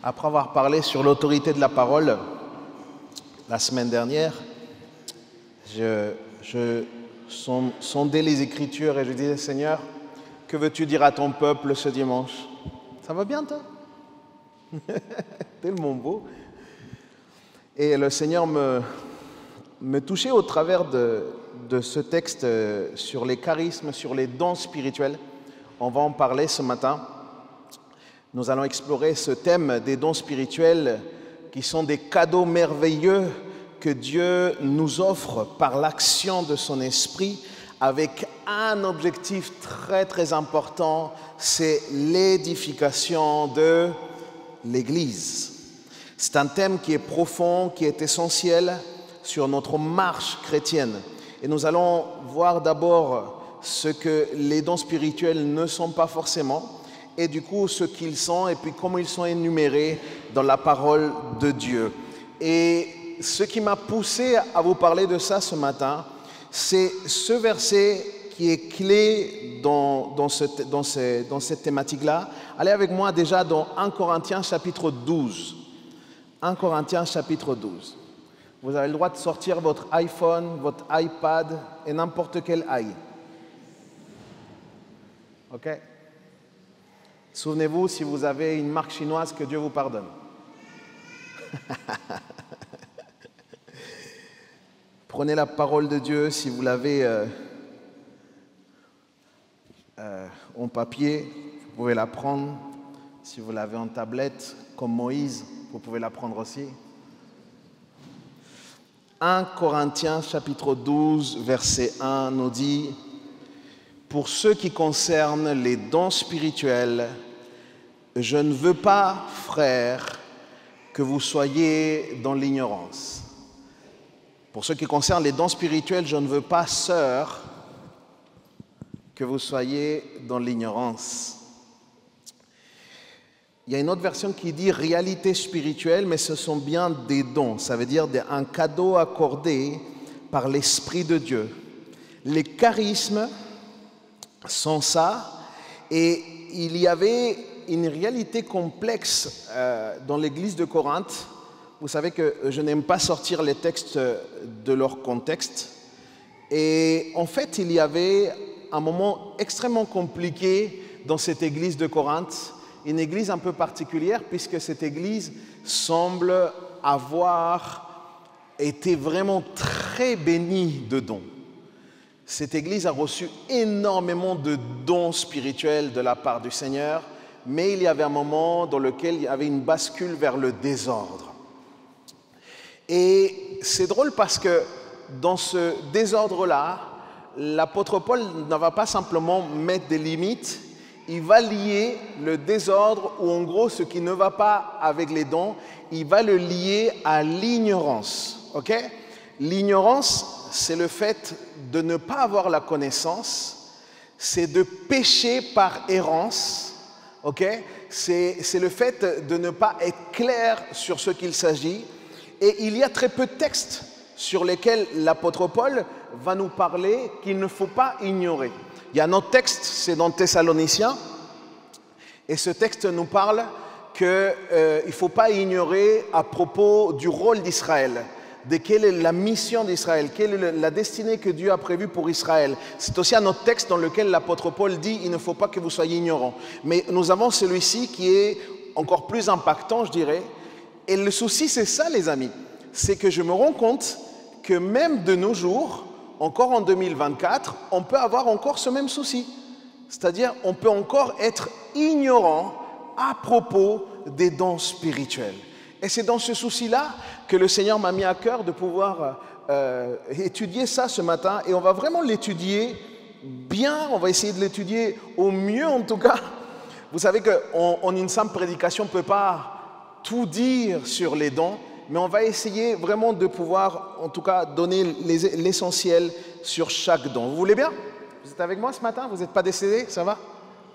Après avoir parlé sur l'autorité de la parole la semaine dernière, je sondais les Écritures et je disais, Seigneur, que veux-tu dire à ton peuple ce dimanche? Ça va bien, toi? Tellement beau. Et le Seigneur me touchait au travers de ce texte sur les charismes, sur les dons spirituels. On va en parler ce matin. Nous allons explorer ce thème des dons spirituels qui sont des cadeaux merveilleux que Dieu nous offre par l'action de son esprit avec un objectif très très important, c'est l'édification de l'Église. C'est un thème qui est profond, qui est essentiel sur notre marche chrétienne. Et nous allons voir d'abord ce que les dons spirituels ne sont pas forcément, et du coup ce qu'ils sont, et puis comment ils sont énumérés dans la parole de Dieu. Et ce qui m'a poussé à vous parler de ça ce matin, c'est ce verset qui est clé dans cette thématique-là. Allez avec moi déjà dans 1 Corinthiens chapitre 12. 1 Corinthiens chapitre 12. Vous avez le droit de sortir votre iPhone, votre iPad et n'importe quel i. OK? Souvenez-vous, si vous avez une marque chinoise, que Dieu vous pardonne. Prenez la parole de Dieu, si vous l'avez en papier, vous pouvez la prendre. Si vous l'avez en tablette, comme Moïse, vous pouvez la prendre aussi. 1 Corinthiens chapitre 12, verset 1 nous dit « Pour ce qui concerne les dons spirituels, je ne veux pas, frères, que vous soyez dans l'ignorance. » Pour ce qui concerne les dons spirituels, je ne veux pas, sœurs, que vous soyez dans l'ignorance. Il y a une autre version qui dit « réalité spirituelle », mais ce sont bien des dons. Ça veut dire un cadeau accordé par l'Esprit de Dieu. Les charismes sont ça, et il y avait une réalité complexe dans l'église de Corinthe. Vous savez que je n'aime pas sortir les textes de leur contexte. Et en fait, il y avait un moment extrêmement compliqué dans cette église de Corinthe, une église un peu particulière, puisque cette église semble avoir été vraiment très bénie de dons. Cette église a reçu énormément de dons spirituels de la part du Seigneur, mais il y avait un moment dans lequel il y avait une bascule vers le désordre. Et c'est drôle parce que dans ce désordre-là, l'apôtre Paul ne va pas simplement mettre des limites, il va lier le désordre, ou en gros ce qui ne va pas avec les dons, il va le lier à l'ignorance. Ok? L'ignorance, c'est le fait de ne pas avoir la connaissance, c'est de pécher par errance, ok? C'est le fait de ne pas être clair sur ce qu'il s'agit. Et il y a très peu de textes sur lesquels l'apôtre Paul va nous parler qu'il ne faut pas ignorer. Il y a un autre texte, c'est dans Thessaloniciens, et ce texte nous parle qu'il ne faut pas ignorer à propos du rôle d'Israël, de quelle est la mission d'Israël, quelle est la destinée que Dieu a prévue pour Israël. C'est aussi un autre texte dans lequel l'apôtre Paul dit « il ne faut pas que vous soyez ignorants ». Mais nous avons celui-ci qui est encore plus impactant, je dirais. Et le souci, c'est ça, les amis. C'est que je me rends compte que même de nos jours, encore en 2024, on peut avoir encore ce même souci. C'est-à-dire, on peut encore être ignorant à propos des dons spirituels. Et c'est dans ce souci-là que le Seigneur m'a mis à cœur de pouvoir étudier ça ce matin. Et on va vraiment l'étudier bien, on va essayer de l'étudier au mieux en tout cas. Vous savez qu'en une simple prédication, on ne peut pas tout dire sur les dons, mais on va essayer vraiment de pouvoir, en tout cas, donner l'essentiel sur chaque don. Vous voulez bien? Vous êtes avec moi ce matin? Vous n'êtes pas décédés? Ça va?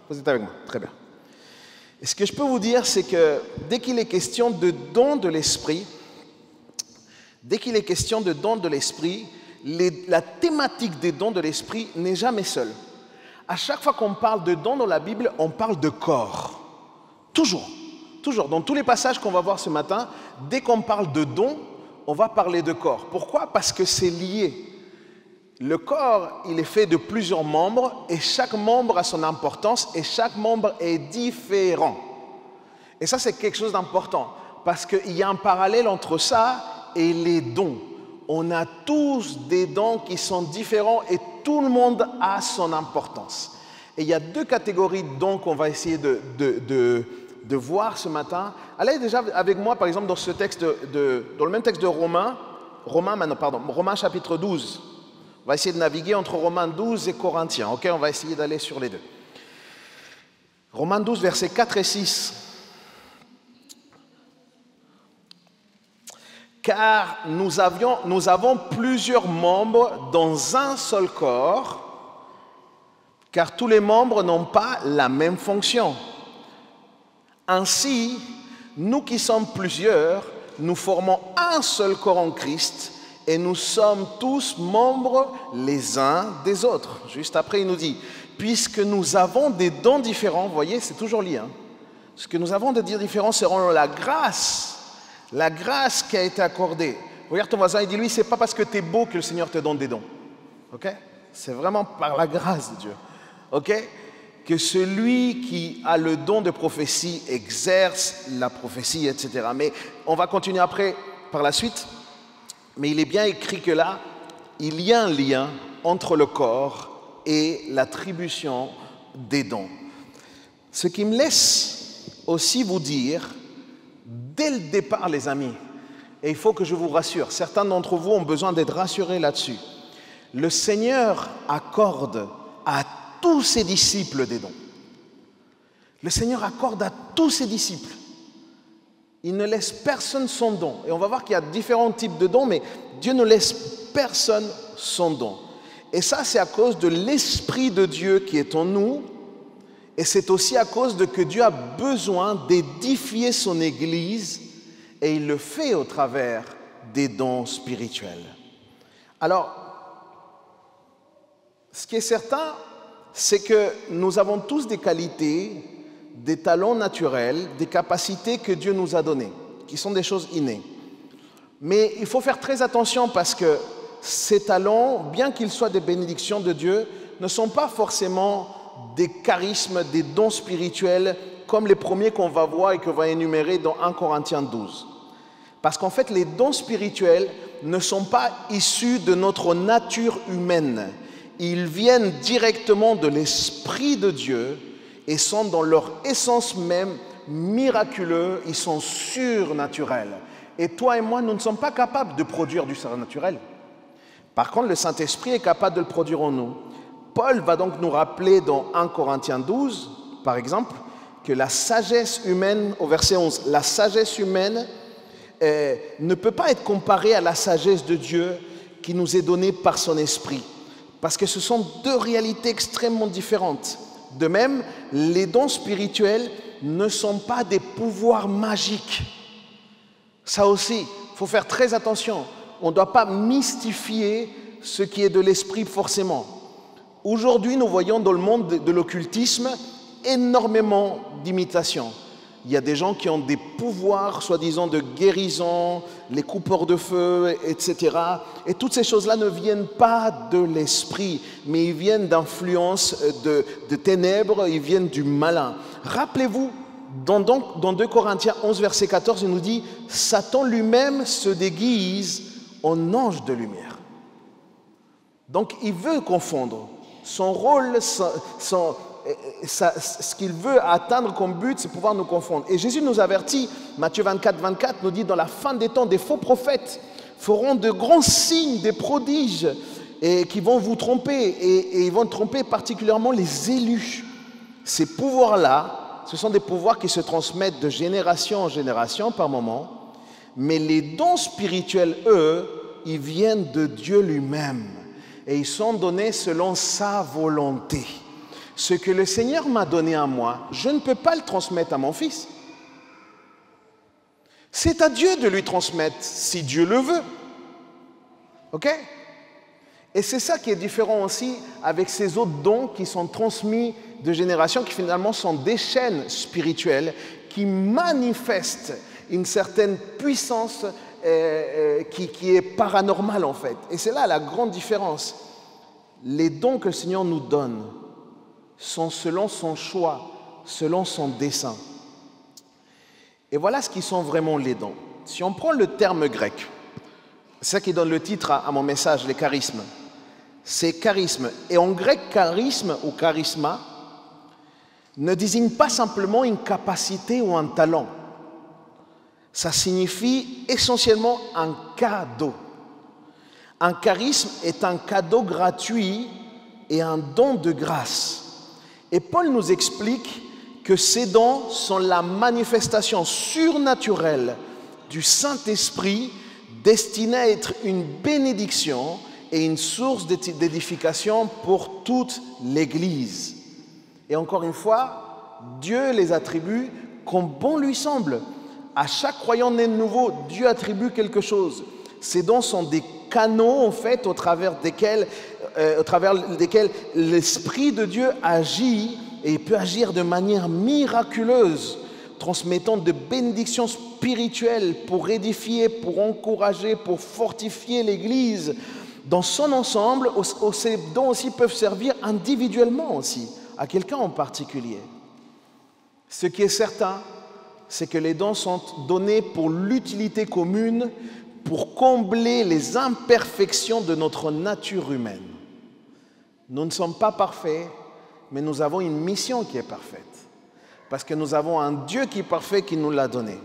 Vous êtes avec moi? Très bien. Et ce que je peux vous dire, c'est que dès qu'il est question de dons de l'esprit, la thématique des dons de l'esprit n'est jamais seule. À chaque fois qu'on parle de dons dans la Bible, on parle de corps. Toujours. toujours, dans tous les passages qu'on va voir ce matin, dès qu'on parle de dons, on va parler de corps. Pourquoi? Parce que c'est lié. Le corps, il est fait de plusieurs membres et chaque membre a son importance et chaque membre est différent. Et ça, c'est quelque chose d'important parce qu'il y a un parallèle entre ça et les dons. On a tous des dons qui sont différents et tout le monde a son importance. Et il y a deux catégories de dons qu'on va essayer de voir ce matin. Allez déjà avec moi, par exemple, dans ce texte dans le même texte de Romains chapitre 12. On va essayer de naviguer entre Romains 12 et Corinthiens. Ok, on va essayer d'aller sur les deux. Romains 12, versets 4 et 6. Car nous avons plusieurs membres dans un seul corps, car tous les membres n'ont pas la même fonction. Ainsi, nous qui sommes plusieurs, nous formons un seul corps en Christ et nous sommes tous membres les uns des autres. Juste après, il nous dit, puisque nous avons des dons différents, vous voyez, c'est toujours lié. Ce que nous avons de dire différents seront la grâce qui a été accordée. Regarde ton voisin et dis-lui, c'est pas parce que tu es beau que le Seigneur te donne des dons. Ok? C'est vraiment par la grâce de Dieu. Ok? Que celui qui a le don de prophétie exerce la prophétie, etc. Mais on va continuer après, par la suite. Mais il est bien écrit que là, il y a un lien entre le corps et l'attribution des dons. Ce qui me laisse aussi vous dire, dès le départ, les amis, et il faut que je vous rassure, certains d'entre vous ont besoin d'être rassurés là-dessus. Le Seigneur accorde à tous ses disciples des dons. Le Seigneur accorde à tous ses disciples. Il ne laisse personne sans don. Et on va voir qu'il y a différents types de dons, mais Dieu ne laisse personne sans don. Et ça, c'est à cause de l'Esprit de Dieu qui est en nous. Et c'est aussi à cause de que Dieu a besoin d'édifier son Église. Et il le fait au travers des dons spirituels. Alors, ce qui est certain, c'est que nous avons tous des qualités, des talents naturels, des capacités que Dieu nous a données, qui sont des choses innées. Mais il faut faire très attention parce que ces talents, bien qu'ils soient des bénédictions de Dieu, ne sont pas forcément des charismes, des dons spirituels, comme les premiers qu'on va voir et qu'on va énumérer dans 1 Corinthiens 12. Parce qu'en fait, les dons spirituels ne sont pas issus de notre nature humaine. Ils viennent directement de l'Esprit de Dieu et sont dans leur essence même miraculeux, ils sont surnaturels. Et toi et moi, nous ne sommes pas capables de produire du surnaturel. Par contre, le Saint-Esprit est capable de le produire en nous. Paul va donc nous rappeler dans 1 Corinthiens 12, par exemple, que la sagesse humaine, au verset 11, la sagesse humaine ne peut pas être comparée à la sagesse de Dieu qui nous est donnée par son Esprit. Parce que ce sont deux réalités extrêmement différentes. De même, les dons spirituels ne sont pas des pouvoirs magiques. Ça aussi, il faut faire très attention. On ne doit pas mystifier ce qui est de l'esprit forcément. Aujourd'hui, nous voyons dans le monde de l'occultisme énormément d'imitations. Il y a des gens qui ont des pouvoirs, soi-disant, de guérison, les coupeurs de feu, etc. Et toutes ces choses-là ne viennent pas de l'esprit, mais ils viennent d'influences de ténèbres, ils viennent du malin. Rappelez-vous, dans 2 Corinthiens 11, verset 14, il nous dit « Satan lui-même se déguise en ange de lumière ». Donc, il veut confondre. Son rôle, ce qu'il veut atteindre comme but, c'est pouvoir nous confondre. Et Jésus nous avertit, Matthieu 24, 24 nous dit, dans la fin des temps, des faux prophètes feront de grands signes, des prodiges, et qui vont vous tromper, et ils vont tromper particulièrement les élus. Ces pouvoirs-là, ce sont des pouvoirs qui se transmettent de génération en génération par moment, mais les dons spirituels, eux, ils viennent de Dieu lui-même, et ils sont donnés selon sa volonté. Ce que le Seigneur m'a donné à moi, je ne peux pas le transmettre à mon fils. C'est à Dieu de lui transmettre, si Dieu le veut. OK? Et c'est ça qui est différent aussi avec ces autres dons qui sont transmis de génération, qui finalement sont des chaînes spirituelles qui manifestent une certaine puissance qui est paranormale en fait. Et c'est là la grande différence. Les dons que le Seigneur nous donne sont selon son choix, selon son dessein. Et voilà ce qui sont vraiment les dons. Si on prend le terme grec, c'est ça qui donne le titre à mon message, les charismes. C'est charisme. Et en grec, charisme ou charisma ne désigne pas simplement une capacité ou un talent. Ça signifie essentiellement un cadeau. Un charisme est un cadeau gratuit et un don de grâce. Et Paul nous explique que ces dons sont la manifestation surnaturelle du Saint-Esprit destinée à être une bénédiction et une source d'édification pour toute l'Église. Et encore une fois, Dieu les attribue comme bon lui semble. À chaque croyant né de nouveau, Dieu attribue quelque chose. Ces dons sont des canaux, en fait, au travers desquels l'Esprit de Dieu agit, et il peut agir de manière miraculeuse, transmettant de bénédictions spirituelles pour édifier, pour encourager, pour fortifier l'Église. Dans son ensemble, ces dons aussi peuvent servir individuellement aussi, à quelqu'un en particulier. Ce qui est certain, c'est que les dons sont donnés pour l'utilité commune, pour combler les imperfections de notre nature humaine. Nous ne sommes pas parfaits, mais nous avons une mission qui est parfaite. Parce que nous avons un Dieu qui est parfait qui nous l'a donné.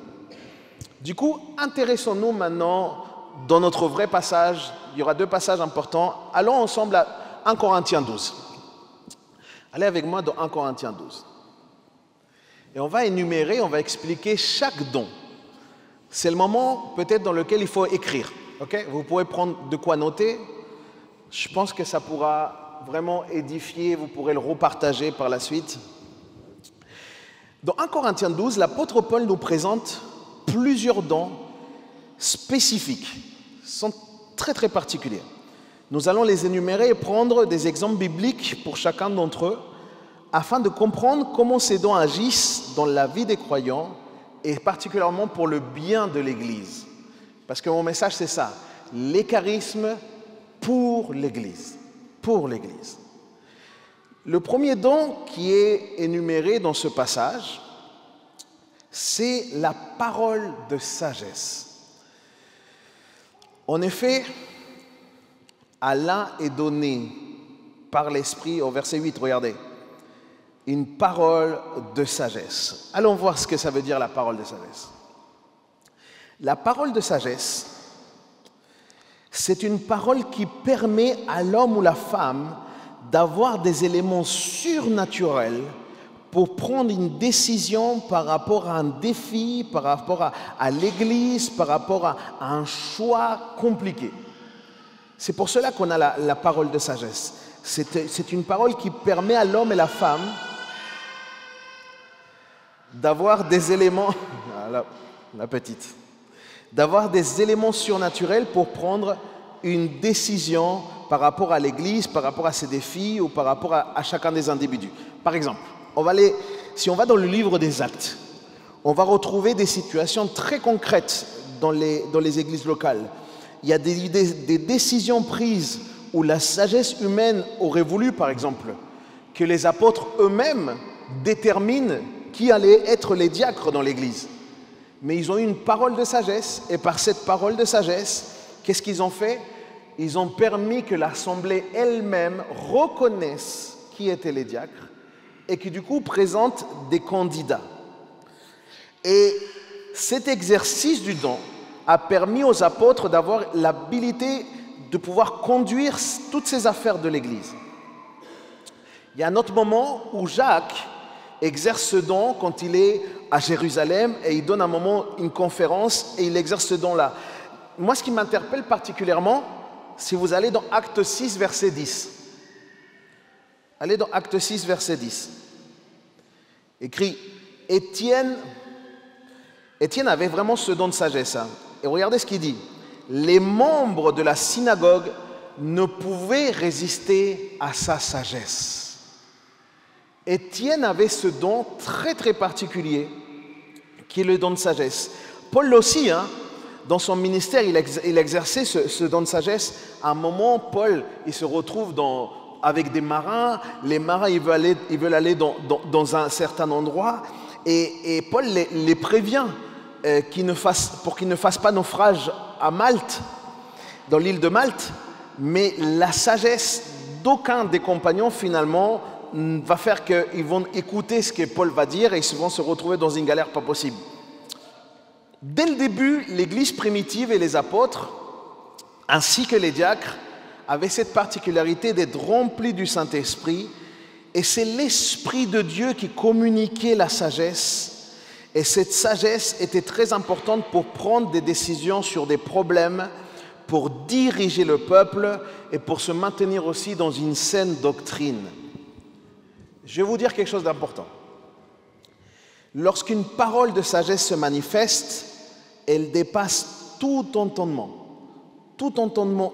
Du coup, intéressons-nous maintenant dans notre vrai passage. Il y aura 2 passages importants. Allons ensemble à 1 Corinthiens 12. Allez avec moi dans 1 Corinthiens 12. Et on va énumérer, on va expliquer chaque don. C'est le moment peut-être dans lequel il faut écrire. Okay? Vous pouvez prendre de quoi noter. Je pense que ça pourra vraiment édifier, vous pourrez le repartager par la suite. Dans 1 Corinthiens 12, l'apôtre Paul nous présente plusieurs dons spécifiques. Ils sont très très particuliers. Nous allons les énumérer et prendre des exemples bibliques pour chacun d'entre eux afin de comprendre comment ces dons agissent dans la vie des croyants et particulièrement pour le bien de l'Église. Parce que mon message, c'est ça, les charismes pour l'Église. Pour l'Église. Le premier don qui est énuméré dans ce passage, c'est la parole de sagesse. En effet, à l'un est donné par l'Esprit, au verset 8, regardez, une parole de sagesse. Allons voir ce que ça veut dire la parole de sagesse. La parole de sagesse, c'est une parole qui permet à l'homme ou la femme d'avoir des éléments surnaturels pour prendre une décision par rapport à un défi, par rapport à l'Église, par rapport à un choix compliqué. C'est pour cela qu'on a la parole de sagesse. C'est une parole qui permet à l'homme et la femme d'avoir des éléments, la petite, d'avoir des éléments surnaturels pour prendre une décision par rapport à l'Église, par rapport à ses défis ou par rapport à chacun des individus. Par exemple, si on va dans le livre des Actes, on va retrouver des situations très concrètes dans les églises locales. Il y a des décisions prises où la sagesse humaine aurait voulu, par exemple, que les apôtres eux-mêmes déterminent qui allait être les diacres dans l'Église. Mais ils ont eu une parole de sagesse, et par cette parole de sagesse, qu'est-ce qu'ils ont fait? Ils ont permis que l'Assemblée elle-même reconnaisse qui étaient les diacres, et qui du coup présente des candidats. Et cet exercice du don a permis aux apôtres d'avoir l'habilité de pouvoir conduire toutes ces affaires de l'Église. Il y a un autre moment où Jacques exerce ce don quand il est à Jérusalem et il donne un moment une conférence et il exerce ce don-là. Moi, ce qui m'interpelle particulièrement, si vous allez dans Acte 6, verset 10. Allez dans Acte 6, verset 10. Écrit, Étienne avait vraiment ce don de sagesse. Hein. Et regardez ce qu'il dit. Les membres de la synagogue ne pouvaient résister à sa sagesse. Étienne avait ce don très très particulier qui est le don de sagesse. Paul aussi, hein, dans son ministère, il exerçait ce don de sagesse. À un moment, Paul, il se retrouve avec des marins. Les marins, ils veulent aller dans un certain endroit. Et Paul les prévient pour qu'ils ne fassent pas naufrage à Malte, dans l'île de Malte. Mais la sagesse d'aucun des compagnons, finalement, va faire qu'ils vont écouter ce que Paul va dire et ils vont se retrouver dans une galère pas possible. Dès le début, l'Église primitive et les apôtres, ainsi que les diacres, avaient cette particularité d'être remplis du Saint-Esprit, et c'est l'Esprit de Dieu qui communiquait la sagesse, et cette sagesse était très importante pour prendre des décisions sur des problèmes, pour diriger le peuple et pour se maintenir aussi dans une saine doctrine. Je vais vous dire quelque chose d'important. Lorsqu'une parole de sagesse se manifeste, elle dépasse tout entendement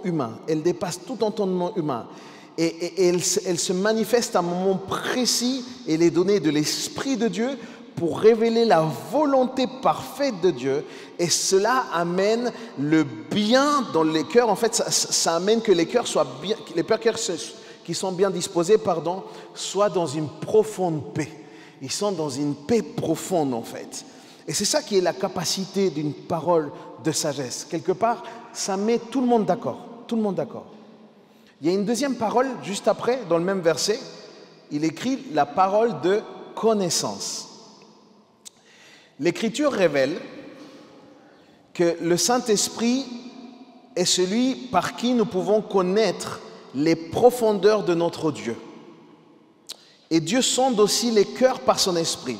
humain. Elle dépasse tout entendement humain. Et elle se manifeste à un moment précis. Elle est donnée de l'Esprit de Dieu pour révéler la volonté parfaite de Dieu. Et cela amène le bien dans les cœurs. En fait, ça amène que les cœurs soient bien, les cœurs qui sont bien disposés, soient dans une profonde paix. Ils sont dans une paix profonde, en fait. Et c'est ça qui est la capacité d'une parole de sagesse. Quelque part, ça met tout le monde d'accord. Tout le monde d'accord. Il y a une deuxième parole, juste après, dans le même verset. Il écrit la parole de connaissance. L'Écriture révèle que le Saint-Esprit est celui par qui nous pouvons connaître les profondeurs de notre Dieu. Et Dieu sonde aussi les cœurs par son esprit.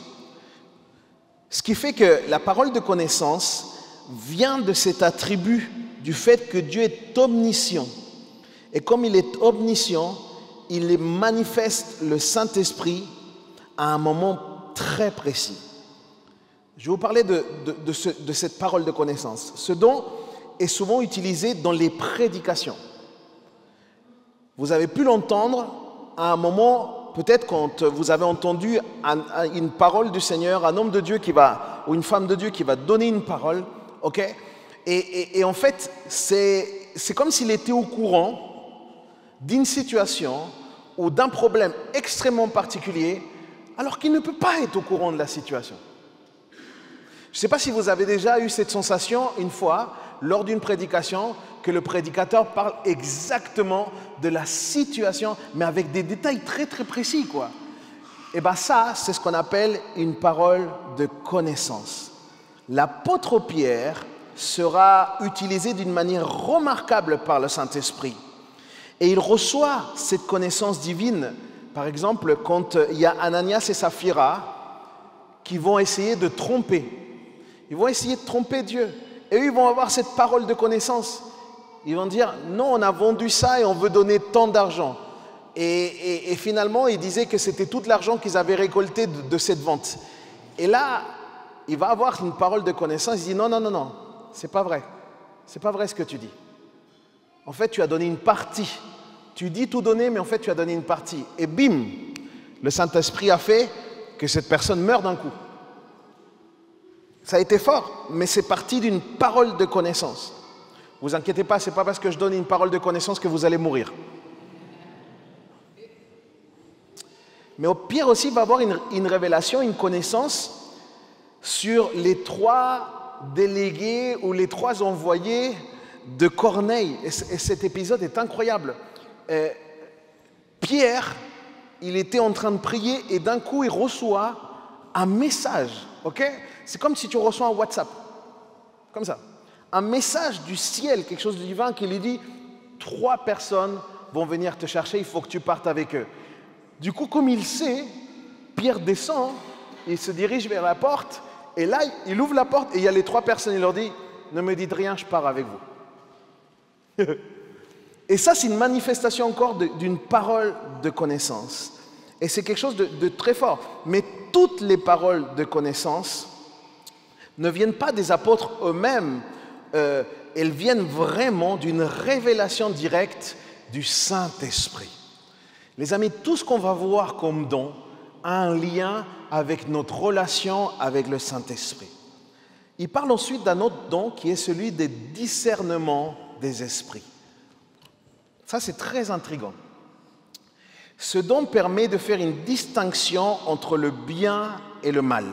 Ce qui fait que la parole de connaissance vient de cet attribut du fait que Dieu est omniscient. Et comme il est omniscient, il manifeste le Saint-Esprit à un moment très précis. Je vais vous parler de cette parole de connaissance. Ce don est souvent utilisé dans les prédications. Vous avez pu l'entendre à un moment, peut-être quand vous avez entendu une parole du Seigneur, un homme de Dieu ou une femme de Dieu qui va donner une parole, ok? Et en fait, c'est comme s'il était au courant d'une situation ou d'un problème extrêmement particulier, alors qu'il ne peut pas être au courant de la situation. Je ne sais pas si vous avez déjà eu cette sensation une fois, lors d'une prédication, que le prédicateur parle exactement de la situation, mais avec des détails très très précis, quoi. Et bien ça, c'est ce qu'on appelle une parole de connaissance. L'apôtre Pierre sera utilisé d'une manière remarquable par le Saint-Esprit. Et il reçoit cette connaissance divine, par exemple, quand il y a Ananias et Saphira qui vont essayer de tromper. Ils vont essayer de tromper Dieu. Et eux, ils vont avoir cette parole de connaissance. Ils vont dire, non, on a vendu ça et on veut donner tant d'argent. Et finalement, ils disaient que c'était tout l'argent qu'ils avaient récolté de cette vente. Et là, il va avoir une parole de connaissance. Il dit, non, c'est pas vrai. C'est pas vrai ce que tu dis. En fait, tu as donné une partie. Tu dis tout donner, mais en fait, tu as donné une partie. Et bim, le Saint-Esprit a fait que cette personne meurt d'un coup. Ça a été fort, mais c'est parti d'une parole de connaissance. Vous inquiétez pas, ce n'est pas parce que je donne une parole de connaissance que vous allez mourir. Mais Pierre aussi va avoir une révélation, une connaissance sur les 3 délégués ou les 3 envoyés de Corneille. Et cet épisode est incroyable. Pierre, il était en train de prier et d'un coup, il reçoit un message. Ok ? C'est comme si tu reçois un WhatsApp. Comme ça. Un message du ciel, quelque chose de divin qui lui dit 3 personnes vont venir te chercher, il faut que tu partes avec eux. Du coup, comme il sait, Pierre descend, il se dirige vers la porte, et là, il ouvre la porte, et il y a les 3 personnes, il leur dit, ne me dites rien, je pars avec vous. Et ça, c'est une manifestation encore d'une parole de connaissance. Et c'est quelque chose de très fort. Mais toutes les paroles de connaissance ne viennent pas des apôtres eux-mêmes, elles viennent vraiment d'une révélation directe du Saint-Esprit. Les amis, tout ce qu'on va voir comme don a un lien avec notre relation avec le Saint-Esprit. Il parle ensuite d'un autre don qui est celui des discernements des esprits. Ça, c'est très intriguant. Ce don permet de faire une distinction entre le bien et le mal,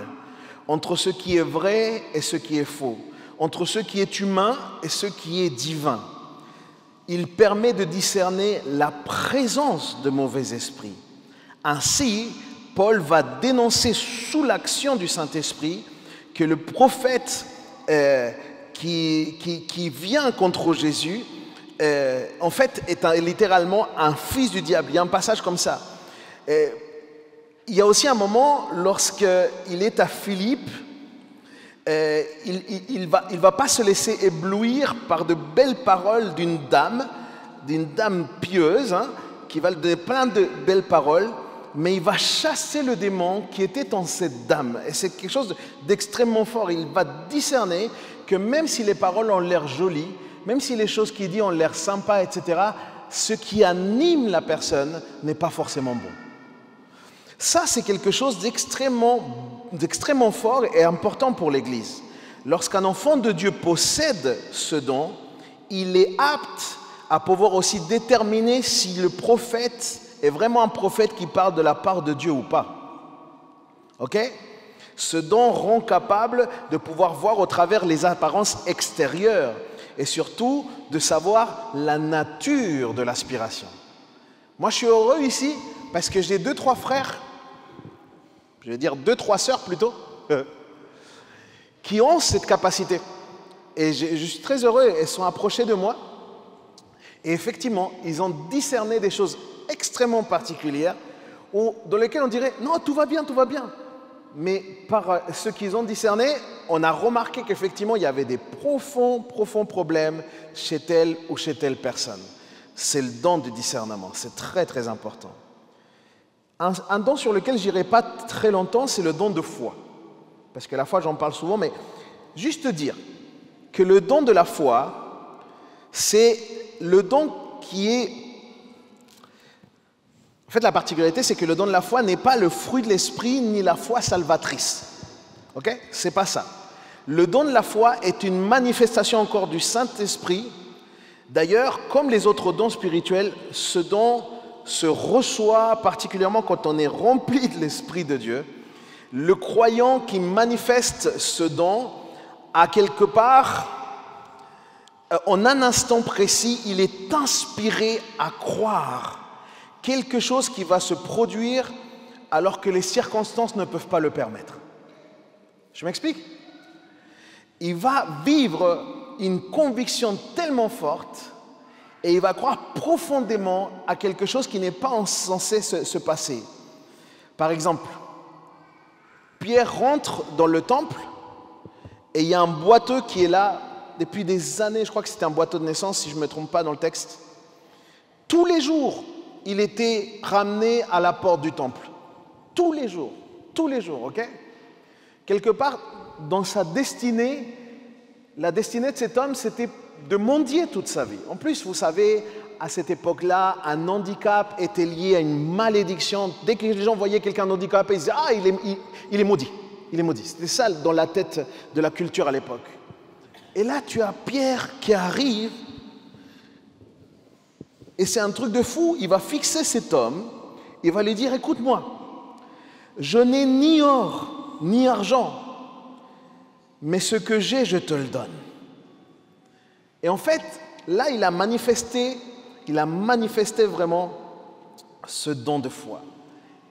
entre ce qui est vrai et ce qui est faux, entre ce qui est humain et ce qui est divin. Il permet de discerner la présence de mauvais esprits. Ainsi, Paul va dénoncer sous l'action du Saint-Esprit que le prophète qui vient contre Jésus, en fait, est littéralement un fils du diable. Il y a un passage comme ça. Il y a aussi un moment, lorsqu'il est à Philippe, il va pas se laisser éblouir par de belles paroles d'une dame pieuse, hein, qui va lui donner plein de belles paroles, mais il va chasser le démon qui était en cette dame. Et c'est quelque chose d'extrêmement fort. Il va discerner que même si les paroles ont l'air jolies, même si les choses qu'il dit ont l'air sympas, etc., ce qui anime la personne n'est pas forcément bon. Ça, c'est quelque chose d'extrêmement fort et important pour l'Église. Lorsqu'un enfant de Dieu possède ce don, il est apte à pouvoir aussi déterminer si le prophète est vraiment un prophète qui parle de la part de Dieu ou pas. Ok? Ce don rend capable de pouvoir voir au travers les apparences extérieures et surtout de savoir la nature de l'aspiration. Moi, je suis heureux ici parce que j'ai 2-3 frères, je vais dire 2-3 sœurs plutôt, qui ont cette capacité. Et je suis très heureux, elles sont approchées de moi. Et effectivement, ils ont discerné des choses extrêmement particulières dans lesquelles on dirait « Non, tout va bien, tout va bien ». Mais par ce qu'ils ont discerné, on a remarqué qu'effectivement, il y avait des profonds problèmes chez telle ou chez telle personne. C'est le don du discernement, c'est très très important. Un don sur lequel je n'irai pas très longtemps, c'est le don de foi. Parce que la foi, j'en parle souvent, mais juste dire que le don de la foi, c'est le don qui est... En fait, la particularité, c'est que le don de la foi n'est pas le fruit de l'esprit ni la foi salvatrice. Ok? C'est pas ça. Le don de la foi est une manifestation encore du Saint-Esprit. D'ailleurs, comme les autres dons spirituels, ce don se reçoit particulièrement quand on est rempli de l'Esprit de Dieu. Le croyant qui manifeste ce don a quelque part, en un instant précis, il est inspiré à croire quelque chose qui va se produire alors que les circonstances ne peuvent pas le permettre. Je m'explique? Il va vivre une conviction tellement forte et il va croire profondément à quelque chose qui n'est pas censé se passer. Par exemple, Pierre rentre dans le temple et il y a un boiteux qui est là depuis des années, je crois que c'était un boiteux de naissance si je ne me trompe pas dans le texte. Tous les jours, il était ramené à la porte du temple. Tous les jours, ok? Quelque part, dans sa destinée, la destinée de cet homme, c'était de mendier toute sa vie. En plus, vous savez, à cette époque-là, un handicap était lié à une malédiction. Dès que les gens voyaient quelqu'un handicapé, ils disaient « Ah, il est maudit, il est maudit ». C'était ça dans la tête de la culture à l'époque. Et là, tu as Pierre qui arrive, et c'est un truc de fou. Il va fixer cet homme, il va lui dire « Écoute-moi, je n'ai ni or, ni argent, mais ce que j'ai, je te le donne. » Et en fait, là, il a manifesté vraiment ce don de foi.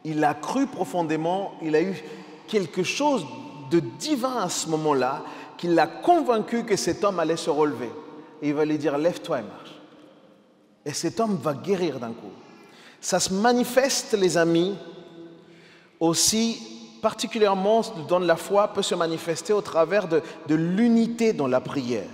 Il a cru profondément, il a eu quelque chose de divin à ce moment-là, qui l'a convaincu que cet homme allait se relever. Et il va lui dire, lève-toi et marche. Et cet homme va guérir d'un coup. Ça se manifeste, les amis, aussi, particulièrement, le don de la foi peut se manifester au travers de l'unité dans la prière.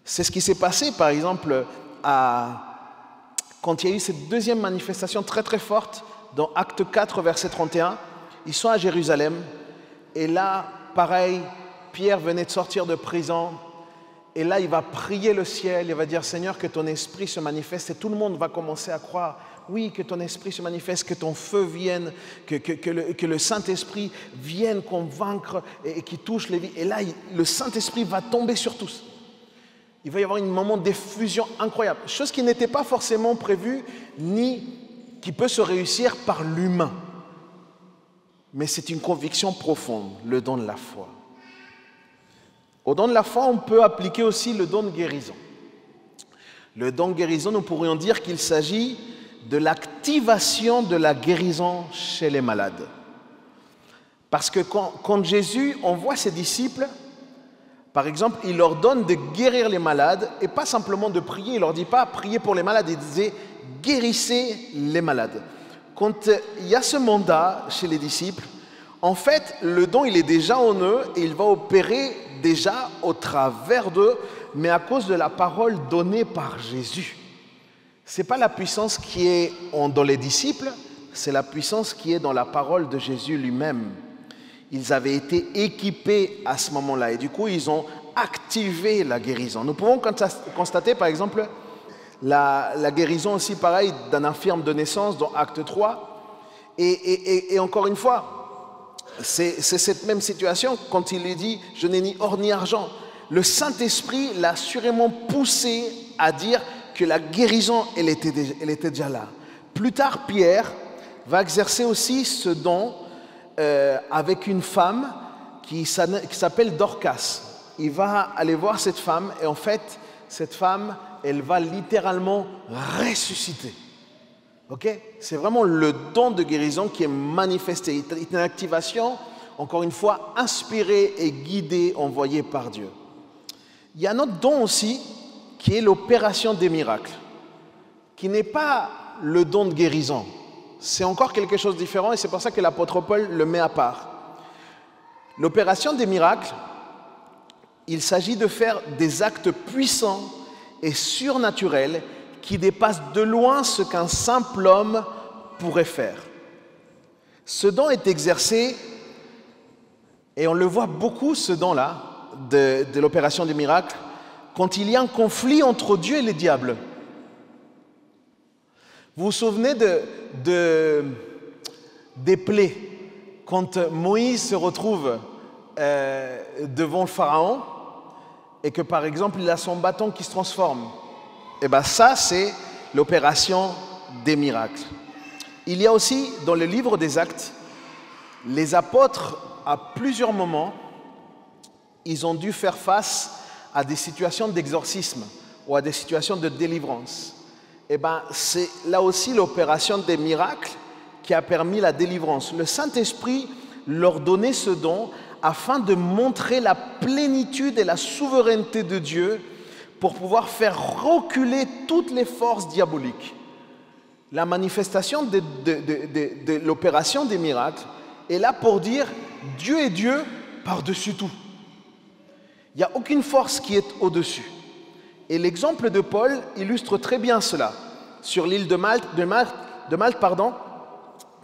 C'est ce qui s'est passé, par exemple, quand il y a eu cette deuxième manifestation très très forte, dans Acte 4, verset 31, ils sont à Jérusalem, et là, pareil, Pierre venait de sortir de prison, Et là, il va prier le ciel, il va dire, Seigneur, que ton esprit se manifeste. Et tout le monde va commencer à croire, oui, que ton esprit se manifeste, que ton feu vienne, que le Saint-Esprit vienne convaincre et qui touche les vies. Et là, le Saint-Esprit va tomber sur tous. Il va y avoir un moment d'effusion incroyable. Chose qui n'était pas forcément prévue, ni qui peut se réussir par l'humain. Mais c'est une conviction profonde, le don de la foi. Au don de la foi, on peut appliquer aussi le don de guérison. Le don de guérison, nous pourrions dire qu'il s'agit de l'activation de la guérison chez les malades. Parce que quand Jésus envoie ses disciples, par exemple, il leur donne de guérir les malades et pas simplement de prier. Il ne leur dit pas prier pour les malades, il disait guérissez les malades. Quand il y a ce mandat chez les disciples, en fait, le don, il est déjà en eux et il va opérer déjà au travers d'eux, mais à cause de la parole donnée par Jésus. Ce n'est pas la puissance qui est dans les disciples, c'est la puissance qui est dans la parole de Jésus lui-même. Ils avaient été équipés à ce moment-là et du coup, ils ont activé la guérison. Nous pouvons constater, par exemple, la guérison aussi, pareil, d'un infirme de naissance dans Acte 3. Et encore une fois, c'est cette même situation quand il lui dit « Je n'ai ni or ni argent ». Le Saint-Esprit l'a assurément poussé à dire que la guérison, elle était déjà là. Plus tard, Pierre va exercer aussi ce don avec une femme qui s'appelle Dorcas. Il va aller voir cette femme et en fait, cette femme, elle va littéralement ressusciter. Okay? C'est vraiment le don de guérison qui est manifesté. C'est une activation, encore une fois, inspirée et guidée, envoyée par Dieu. Il y a un autre don aussi qui est l'opération des miracles, qui n'est pas le don de guérison. C'est encore quelque chose de différent et c'est pour ça que l'apôtre Paul le met à part. L'opération des miracles, il s'agit de faire des actes puissants et surnaturels qui dépassent de loin ce qu'un simple homme pourrait faire. Ce don est exercé, et on le voit beaucoup, ce don-là, de l'opération des miracles, quand il y a un conflit entre Dieu et le diable. Vous vous souvenez des plaies, quand Moïse se retrouve devant le Pharaon et que par exemple il a son bâton qui se transforme. Et bien ça c'est l'opération des miracles. Il y a aussi dans le livre des Actes, les apôtres à plusieurs moments, ils ont dû faire face à des situations d'exorcisme ou à des situations de délivrance. Et bien c'est là aussi l'opération des miracles qui a permis la délivrance. Le Saint-Esprit leur donnait ce don afin de montrer la plénitude et la souveraineté de Dieu pour pouvoir faire reculer toutes les forces diaboliques. La manifestation de l'opération des miracles est là pour dire Dieu est Dieu par-dessus tout. Il n'y a aucune force qui est au-dessus. Et l'exemple de Paul illustre très bien cela. Sur l'île de Malte,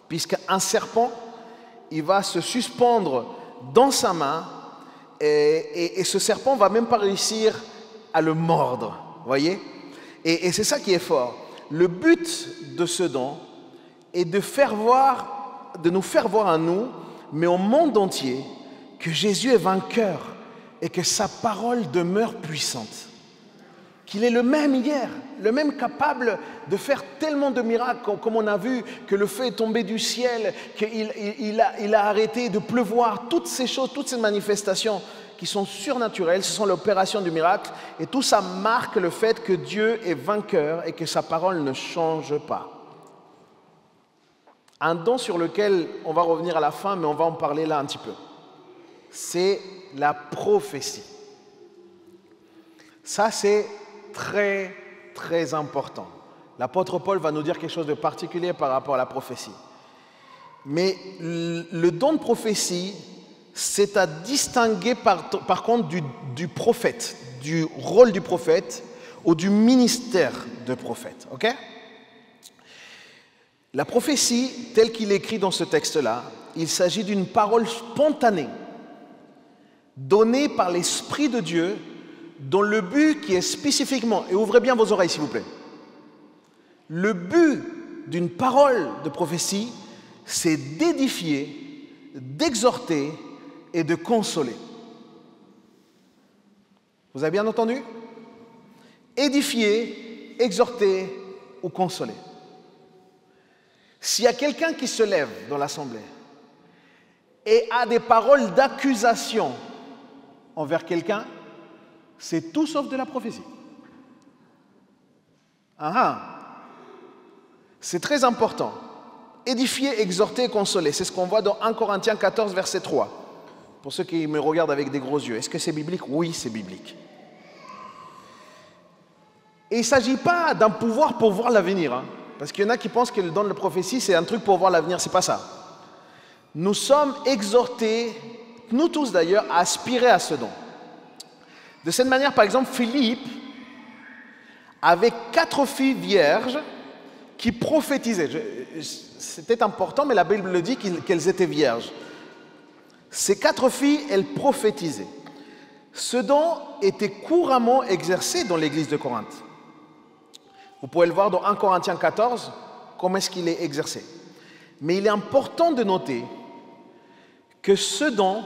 puisqu'un serpent, il va se suspendre dans sa main et ce serpent ne va même pas réussir à le mordre, voyez? Et c'est ça qui est fort. Le but de ce don est de nous faire voir à nous, mais au monde entier, que Jésus est vainqueur et que sa parole demeure puissante. Qu'il est le même hier, le même capable de faire tellement de miracles, comme on a vu que le feu est tombé du ciel, qu'il a arrêté de pleuvoir, toutes ces choses, toutes ces manifestations qui sont surnaturelles, ce sont l'opération du miracle, et tout ça marque le fait que Dieu est vainqueur et que sa parole ne change pas. Un don sur lequel on va revenir à la fin, mais on va en parler là un petit peu, c'est la prophétie. Ça, c'est très, très important. L'apôtre Paul va nous dire quelque chose de particulier par rapport à la prophétie. Mais le don de prophétie, c'est à distinguer par contre du prophète, du rôle du prophète ou du ministère de prophète. Ok ? La prophétie, telle qu'il est écrit dans ce texte-là, il s'agit d'une parole spontanée, donnée par l'Esprit de Dieu dont le but qui est spécifiquement, et ouvrez bien vos oreilles s'il vous plaît, le but d'une parole de prophétie, c'est d'édifier, d'exhorter et de consoler. Vous avez bien entendu? Édifier, exhorter ou consoler. S'il y a quelqu'un qui se lève dans l'assemblée et a des paroles d'accusation envers quelqu'un, c'est tout sauf de la prophétie. C'est très important. Édifier, exhorter, consoler. C'est ce qu'on voit dans 1 Corinthiens 14, verset 3. Pour ceux qui me regardent avec des gros yeux. Est-ce que c'est biblique? Oui, c'est biblique. Et il ne s'agit pas d'un pouvoir pour voir l'avenir. Parce qu'il y en a qui pensent que le don de la prophétie, c'est un truc pour voir l'avenir. Ce n'est pas ça. Nous sommes exhortés, nous tous d'ailleurs, à aspirer à ce don. De cette manière, par exemple, Philippe avait 4 filles vierges qui prophétisaient. C'était important, mais la Bible le dit qu'elles étaient vierges. Ces 4 filles, elles prophétisaient. Ce don était couramment exercé dans l'église de Corinthe. Vous pouvez le voir dans 1 Corinthiens 14, comment est-ce qu'il est exercé. Mais il est important de noter que ce don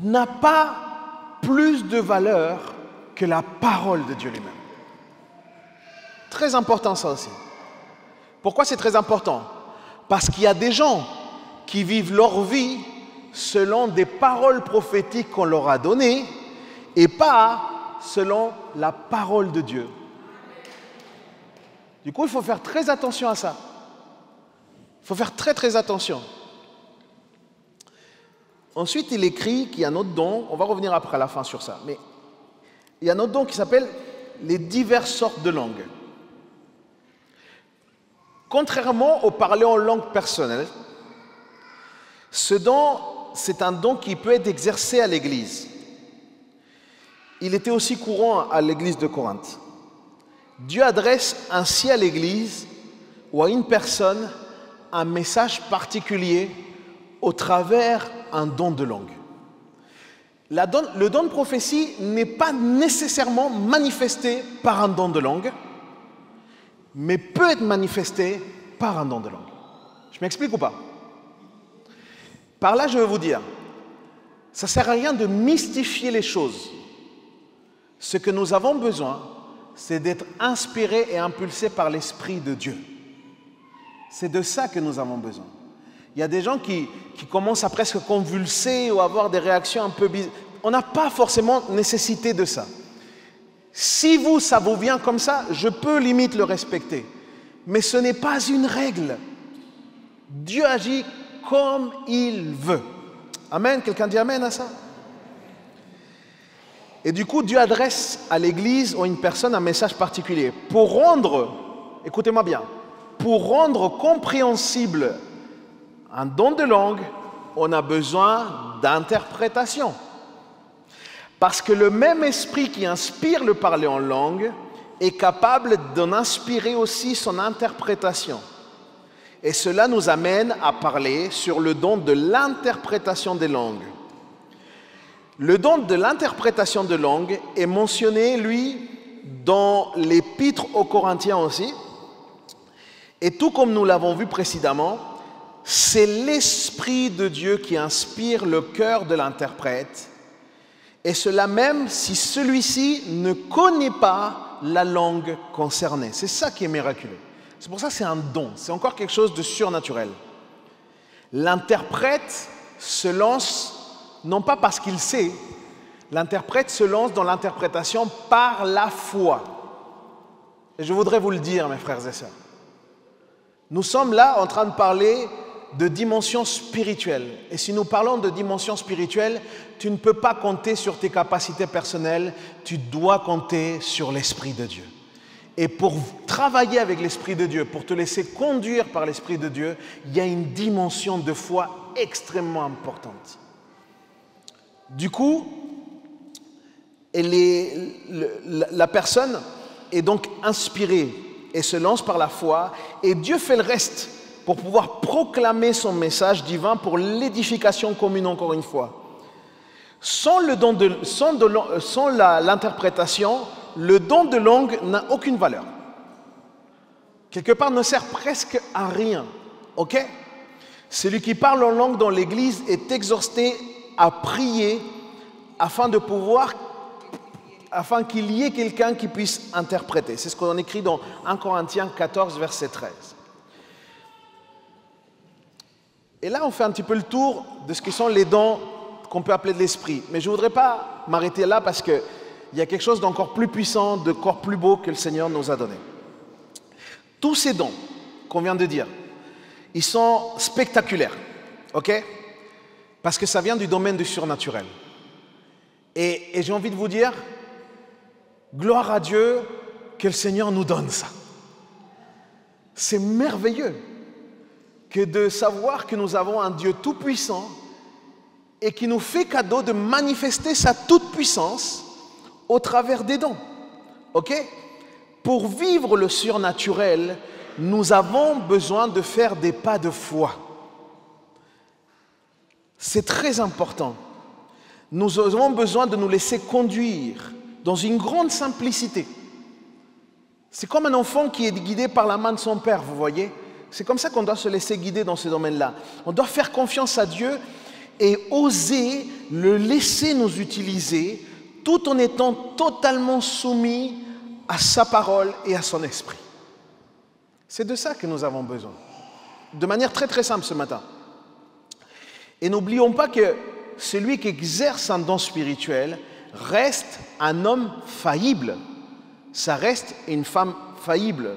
n'a pas plus de valeur que la parole de Dieu lui-même. Très important ça aussi. Pourquoi c'est très important? Parce qu'il y a des gens qui vivent leur vie selon des paroles prophétiques qu'on leur a données et pas selon la parole de Dieu. Du coup, il faut faire très attention à ça. Il faut faire très très attention. Ensuite, il écrit qu'il y a un autre don, on va revenir après à la fin sur ça, mais il y a un autre don qui s'appelle les diverses sortes de langues. Contrairement au parler en langue personnelle, ce don, c'est un don qui peut être exercé à l'Église. Il était aussi courant à l'Église de Corinthe. Dieu adresse ainsi à l'Église ou à une personne un message particulier au travers d'un don de langue. Le don de prophétie n'est pas nécessairement manifesté par un don de langue, mais peut être manifesté par un don de langue. Je m'explique ou pas? Par là, je veux vous dire, ça ne sert à rien de mystifier les choses. Ce que nous avons besoin, c'est d'être inspirés et impulsés par l'Esprit de Dieu. C'est de ça que nous avons besoin. Il y a des gens qui commencent à presque convulser ou avoir des réactions un peu bizarres. On n'a pas forcément nécessité de ça. Si ça vous vient comme ça, je peux limite le respecter. Mais ce n'est pas une règle. Dieu agit comme il veut. Amen. Quelqu'un dit amen à ça? Et du coup, Dieu adresse à l'Église ou à une personne un message particulier. Pour rendre, écoutez-moi bien, pour rendre compréhensible un don de langue, on a besoin d'interprétation. Parce que le même esprit qui inspire le parler en langue est capable d'en inspirer aussi son interprétation. Et cela nous amène à parler sur le don de l'interprétation des langues. Le don de l'interprétation de langue est mentionné, lui, dans l'épître aux Corinthiens aussi. Et tout comme nous l'avons vu précédemment, c'est l'Esprit de Dieu qui inspire le cœur de l'interprète. Et cela même si celui-ci ne connaît pas la langue concernée. C'est ça qui est miraculeux. C'est pour ça que c'est un don. C'est encore quelque chose de surnaturel. L'interprète se lance, non pas parce qu'il sait, l'interprète se lance dans l'interprétation par la foi. Et je voudrais vous le dire, mes frères et sœurs. Nous sommes là en train de parler de dimension spirituelle. Et si nous parlons de dimension spirituelle, tu ne peux pas compter sur tes capacités personnelles, tu dois compter sur l'Esprit de Dieu. Et pour travailler avec l'Esprit de Dieu, pour te laisser conduire par l'Esprit de Dieu, il y a une dimension de foi extrêmement importante. Du coup, la personne est donc inspirée et se lance par la foi, et Dieu fait le reste pour pouvoir proclamer son message divin pour l'édification commune encore une fois. Sans l'interprétation, le don de langue n'a aucune valeur. Quelque part, ne sert presque à rien. Ok? Celui qui parle en langue dans l'église est exhorté à prier afin qu'il y ait quelqu'un qui puisse interpréter. C'est ce qu'on écrit dans 1 Corinthiens 14, verset 13. Et là, on fait un petit peu le tour de ce que sont les dons qu'on peut appeler de l'esprit. Mais je ne voudrais pas m'arrêter là parce qu'il y a quelque chose d'encore plus puissant, d'encore plus beau que le Seigneur nous a donné. Tous ces dons qu'on vient de dire, ils sont spectaculaires, ok? Parce que ça vient du domaine du surnaturel. Et j'ai envie de vous dire, gloire à Dieu que le Seigneur nous donne ça. C'est merveilleux que de savoir que nous avons un Dieu tout-puissant et qui nous fait cadeau de manifester sa toute-puissance au travers des dons. Ok? Pour vivre le surnaturel, nous avons besoin de faire des pas de foi. C'est très important. Nous avons besoin de nous laisser conduire dans une grande simplicité. C'est comme un enfant qui est guidé par la main de son père, vous voyez? C'est comme ça qu'on doit se laisser guider dans ce domaine-là. On doit faire confiance à Dieu et oser le laisser nous utiliser tout en étant totalement soumis à sa parole et à son esprit. C'est de ça que nous avons besoin. De manière très très simple ce matin. Et n'oublions pas que celui qui exerce un don spirituel reste un homme faillible. Ça reste une femme faillible.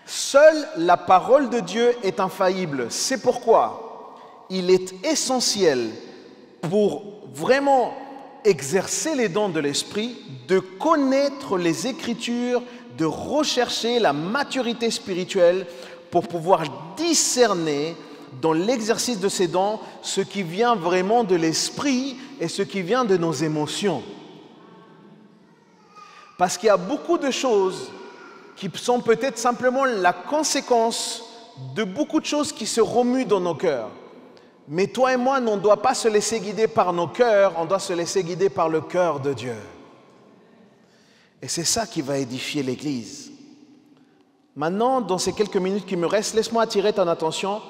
Seule la parole de Dieu est infaillible. C'est pourquoi il est essentiel pour vraiment exercer les dons de l'esprit, de connaître les Écritures, de rechercher la maturité spirituelle pour pouvoir discerner dans l'exercice de ces dons ce qui vient vraiment de l'esprit et ce qui vient de nos émotions. Parce qu'il y a beaucoup de choses qui sont peut-être simplement la conséquence de beaucoup de choses qui se remuent dans nos cœurs. Mais toi et moi, on ne doit pas se laisser guider par nos cœurs, on doit se laisser guider par le cœur de Dieu. Et c'est ça qui va édifier l'Église. Maintenant, dans ces quelques minutes qui me restent, laisse-moi attirer ton attention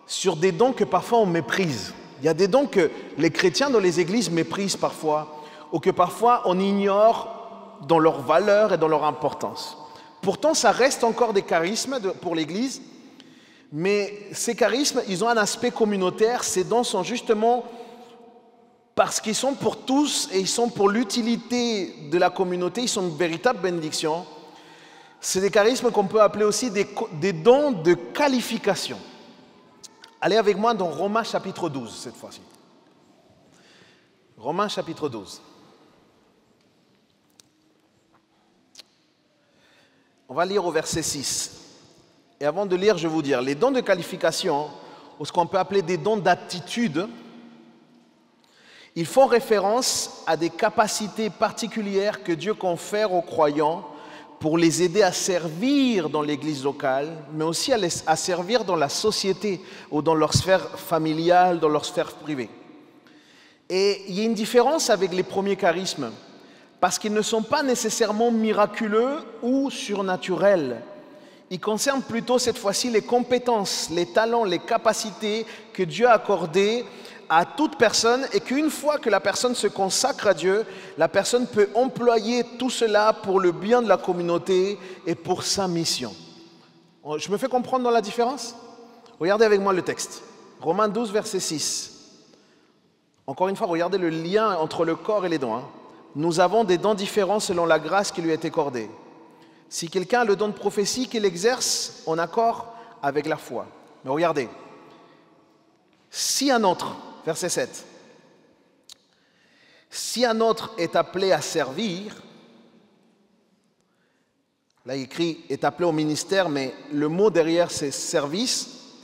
sur des dons que parfois on méprise. Il y a des dons que les chrétiens dans les églises méprisent parfois, ou que parfois on ignore dans leur valeur et dans leur importance. Pourtant, ça reste encore des charismes pour l'Église, mais ces charismes, ils ont un aspect communautaire. Ces dons sont justement parce qu'ils sont pour tous et ils sont pour l'utilité de la communauté, ils sont une véritable bénédiction. C'est des charismes qu'on peut appeler aussi des dons de qualification. Allez avec moi dans Romains chapitre 12 cette fois-ci. Romains chapitre 12. On va lire au verset 6. Et avant de lire, je vais vous dire, les dons de qualification, ou ce qu'on peut appeler des dons d'attitude, ils font référence à des capacités particulières que Dieu confère aux croyants pour les aider à servir dans l'église locale, mais aussi à servir dans la société ou dans leur sphère familiale, dans leur sphère privée. Et il y a une différence avec les premiers charismes, parce qu'ils ne sont pas nécessairement miraculeux ou surnaturels. Ils concernent plutôt cette fois-ci les compétences, les talents, les capacités que Dieu a accordées à toute personne et qu'une fois que la personne se consacre à Dieu, la personne peut employer tout cela pour le bien de la communauté et pour sa mission. Je me fais comprendre dans la différence? Regardez avec moi le texte. Romains 12, verset 6. Encore une fois, regardez le lien entre le corps et les dons. Nous avons des dons différents selon la grâce qui lui a été accordée. Si quelqu'un a le don de prophétie, qu'il exerce en accord avec la foi. Mais regardez, si un autre, verset 7, si un autre est appelé à servir, là il écrit est appelé au ministère, mais le mot derrière c'est service.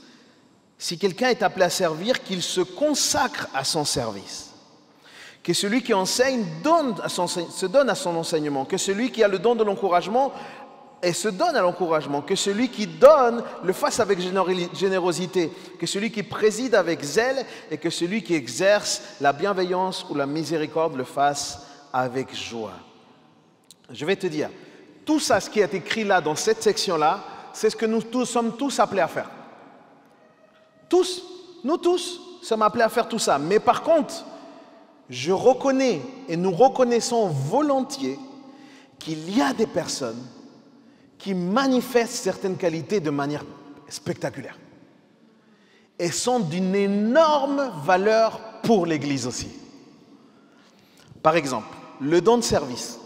Si quelqu'un est appelé à servir, qu'il se consacre à son service. Que celui qui enseigne se donne à son enseignement, que celui qui a le don de l'encouragement et se donne à l'encouragement, que celui qui donne le fasse avec générosité, que celui qui préside avec zèle et que celui qui exerce la bienveillance ou la miséricorde le fasse avec joie. Je vais te dire, tout ça, ce qui est écrit là, dans cette section-là, c'est ce que nous sommes tous appelés à faire. Tous, nous tous sommes appelés à faire tout ça. Mais par contre, je reconnais et nous reconnaissons volontiers qu'il y a des personnes qui manifestent certaines qualités de manière spectaculaire et sont d'une énorme valeur pour l'Église aussi. Par exemple, le don de service.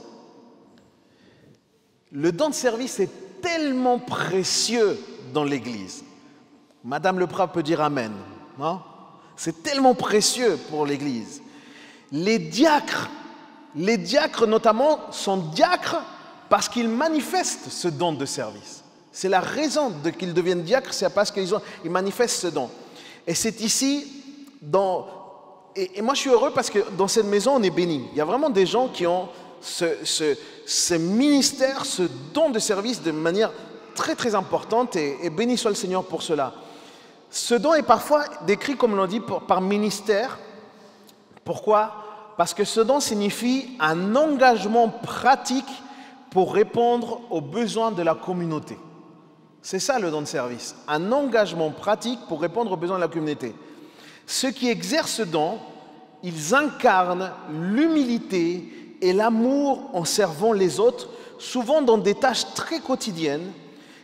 Le don de service est tellement précieux dans l'Église. Madame Leprat peut dire Amen. Non? C'est tellement précieux pour l'Église. Les diacres notamment, sont diacres parce qu'ils manifestent ce don de service. C'est la raison de qu'ils deviennent diacres, c'est parce qu'ils manifestent ce don. Et c'est ici, et moi je suis heureux parce que dans cette maison on est bénis. Il y a vraiment des gens qui ont ce ministère, ce don de service de manière très très importante et béni soit le Seigneur pour cela. Ce don est parfois décrit, comme l'on dit, par ministère. Pourquoi ? Parce que ce don signifie un engagement pratique pour répondre aux besoins de la communauté. C'est ça le don de service, un engagement pratique pour répondre aux besoins de la communauté. Ceux qui exercent ce don, ils incarnent l'humilité et l'amour en servant les autres, souvent dans des tâches très quotidiennes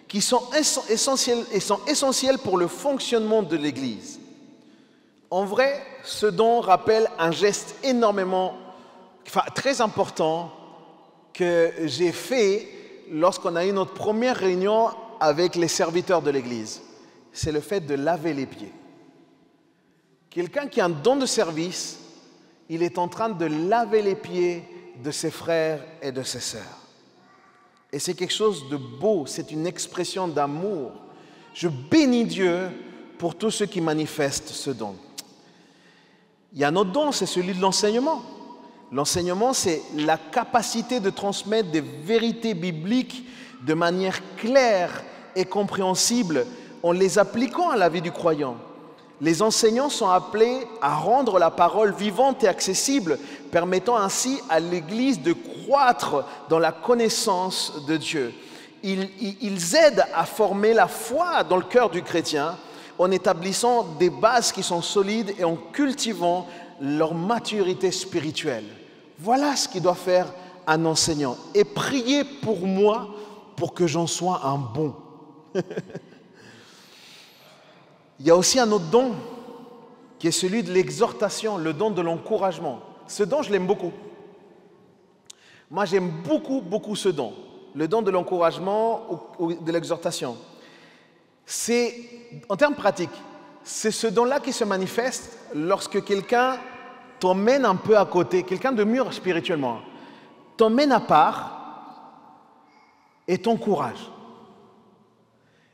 qui sont essentielles pour le fonctionnement de l'Église. En vrai, ce don rappelle un geste très important que j'ai fait lorsqu'on a eu notre première réunion avec les serviteurs de l'Église. C'est le fait de laver les pieds. Quelqu'un qui a un don de service, il est en train de laver les pieds de ses frères et de ses sœurs. Et c'est quelque chose de beau, c'est une expression d'amour. Je bénis Dieu pour tous ceux qui manifestent ce don. Il y a un autre don, c'est celui de l'enseignement. L'enseignement, c'est la capacité de transmettre des vérités bibliques de manière claire et compréhensible en les appliquant à la vie du croyant. Les enseignants sont appelés à rendre la parole vivante et accessible, permettant ainsi à l'Église de croître dans la connaissance de Dieu. Ils aident à former la foi dans le cœur du chrétien en établissant des bases qui sont solides et en cultivant leur maturité spirituelle. Voilà ce qu'il doit faire un enseignant. Et priez pour moi pour que j'en sois un bon. Il y a aussi un autre don qui est celui de l'exhortation, le don de l'encouragement. Ce don, je l'aime beaucoup. Moi, j'aime beaucoup, beaucoup ce don. Le don de l'encouragement ou de l'exhortation. C'est, en termes pratiques, c'est ce don-là qui se manifeste lorsque quelqu'un t'emmène un peu à côté, quelqu'un de mûr spirituellement, t'emmène à part et t'encourage.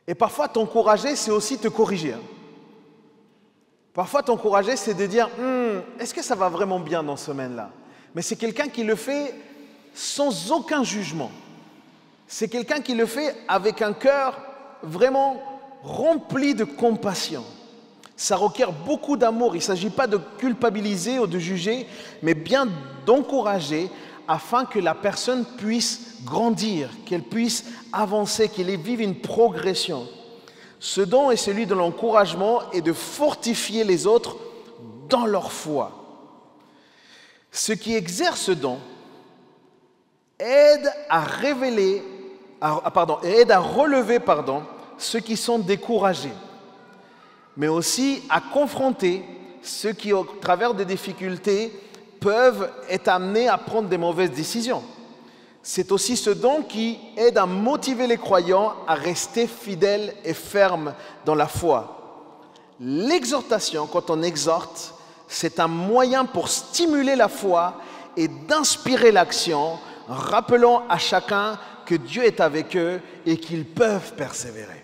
Et parfois, t'encourager, c'est aussi te corriger. Parfois, t'encourager, c'est de dire « Est-ce que ça va vraiment bien dans ce domaine-là ?» Mais c'est quelqu'un qui le fait sans aucun jugement. C'est quelqu'un qui le fait avec un cœur vraiment rempli de compassion. Ça requiert beaucoup d'amour. Il ne s'agit pas de culpabiliser ou de juger, mais bien d'encourager afin que la personne puisse grandir, qu'elle puisse avancer, qu'elle vive une progression. Ce don est celui de l'encouragement et de fortifier les autres dans leur foi. Ceux qui exercent ce don aident à relever ceux qui sont découragés, mais aussi à confronter ceux qui, au travers des difficultés, peuvent être amenés à prendre des mauvaises décisions. C'est aussi ce don qui aide à motiver les croyants à rester fidèles et fermes dans la foi. L'exhortation, quand on exhorte, c'est un moyen pour stimuler la foi et d'inspirer l'action, rappelant à chacun que Dieu est avec eux et qu'ils peuvent persévérer.